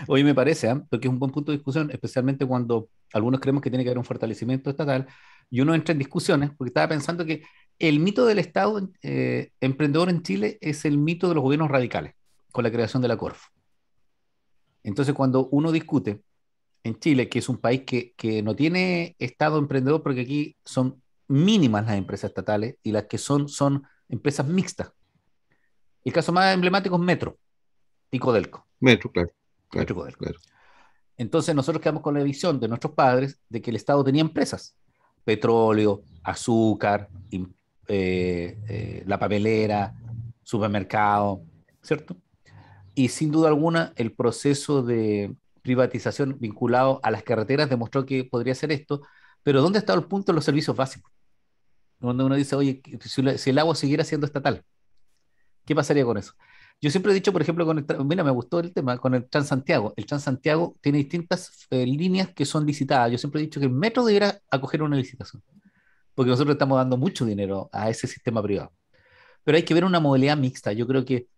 Hoy me parece, porque es un buen punto de discusión, especialmente cuando algunos creemos que tiene que haber un fortalecimiento estatal y uno entra en discusiones, porque estaba pensando que el mito del Estado emprendedor en Chile es el mito de los gobiernos radicales, con la creación de la Corfo. Entonces, cuando uno discute en Chile, que es un país que no tiene Estado emprendedor, porque aquí son mínimas las empresas estatales y las que son empresas mixtas. El caso más emblemático es Metro y Codelco. Metro, claro, Metro claro, y Codelco. claro. Entonces nosotros quedamos con la visión de nuestros padres de que el Estado tenía empresas, petróleo, azúcar, la papelera, supermercado, ¿cierto? Y sin duda alguna el proceso de privatización vinculado a las carreteras demostró que podría ser esto, pero ¿dónde está el punto de los servicios básicos? Donde uno dice, oye, si el agua siguiera siendo estatal, ¿qué pasaría con eso? Yo siempre he dicho, por ejemplo, mira, me gustó el tema con el Transantiago. El Transantiago tiene distintas líneas que son licitadas. Yo siempre he dicho que el metro debiera acoger una licitación, porque nosotros estamos dando mucho dinero a ese sistema privado. Pero hay que ver una modalidad mixta. Yo creo que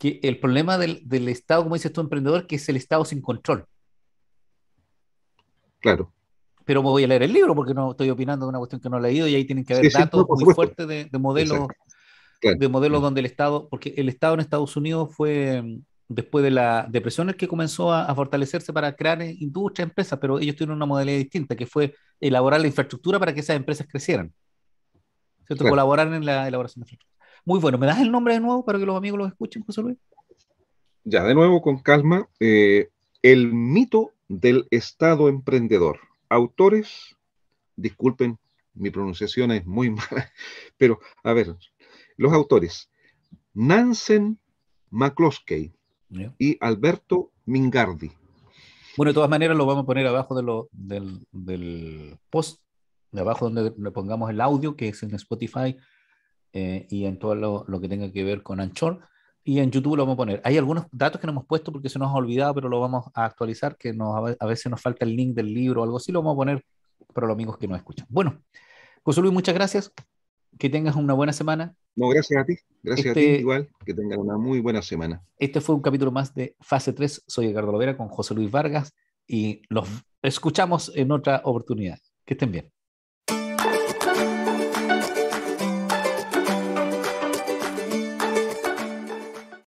el problema del Estado, como dices tú, emprendedor, que es el Estado sin control. Claro. Pero me voy a leer el libro porque no estoy opinando de una cuestión que no he leído y ahí tienen que Sí, haber sí, no, datos por muy supuesto. fuertes de modelos Exacto. Claro, de modelos claro, donde el Estado, porque el Estado en Estados Unidos fue después de la depresión el que comenzó a fortalecerse para crear industrias, empresas, pero ellos tuvieron una modalidad distinta, que fue elaborar la infraestructura para que esas empresas crecieran, ¿cierto? claro. Colaborar en la elaboración de infraestructura. Muy bueno, ¿me das el nombre de nuevo para que los amigos lo escuchen, José Luis? Ya, de nuevo, con calma. El mito del Estado emprendedor. Autores, disculpen, mi pronunciación es muy mala, pero a ver, los autores, Nansen McCloskey Ya. y Alberto Mingardi. Bueno, de todas maneras lo vamos a poner abajo del post, de abajo donde le pongamos el audio, que es en Spotify, y en todo lo que tenga que ver con Anchor. Y en YouTube lo vamos a poner. Hay algunos datos que no hemos puesto porque se nos ha olvidado, pero lo vamos a actualizar, que a veces nos falta el link del libro o algo así, lo vamos a poner para los amigos que nos escuchan. Bueno, José Luis, muchas gracias. que tengas una buena semana. No, gracias a ti. Gracias a ti Este, igual. Que tengan una muy buena semana. este fue un capítulo más de Fase 3. Soy Edgardo Lovera con José Luis Vargas y los escuchamos en otra oportunidad. Que estén bien.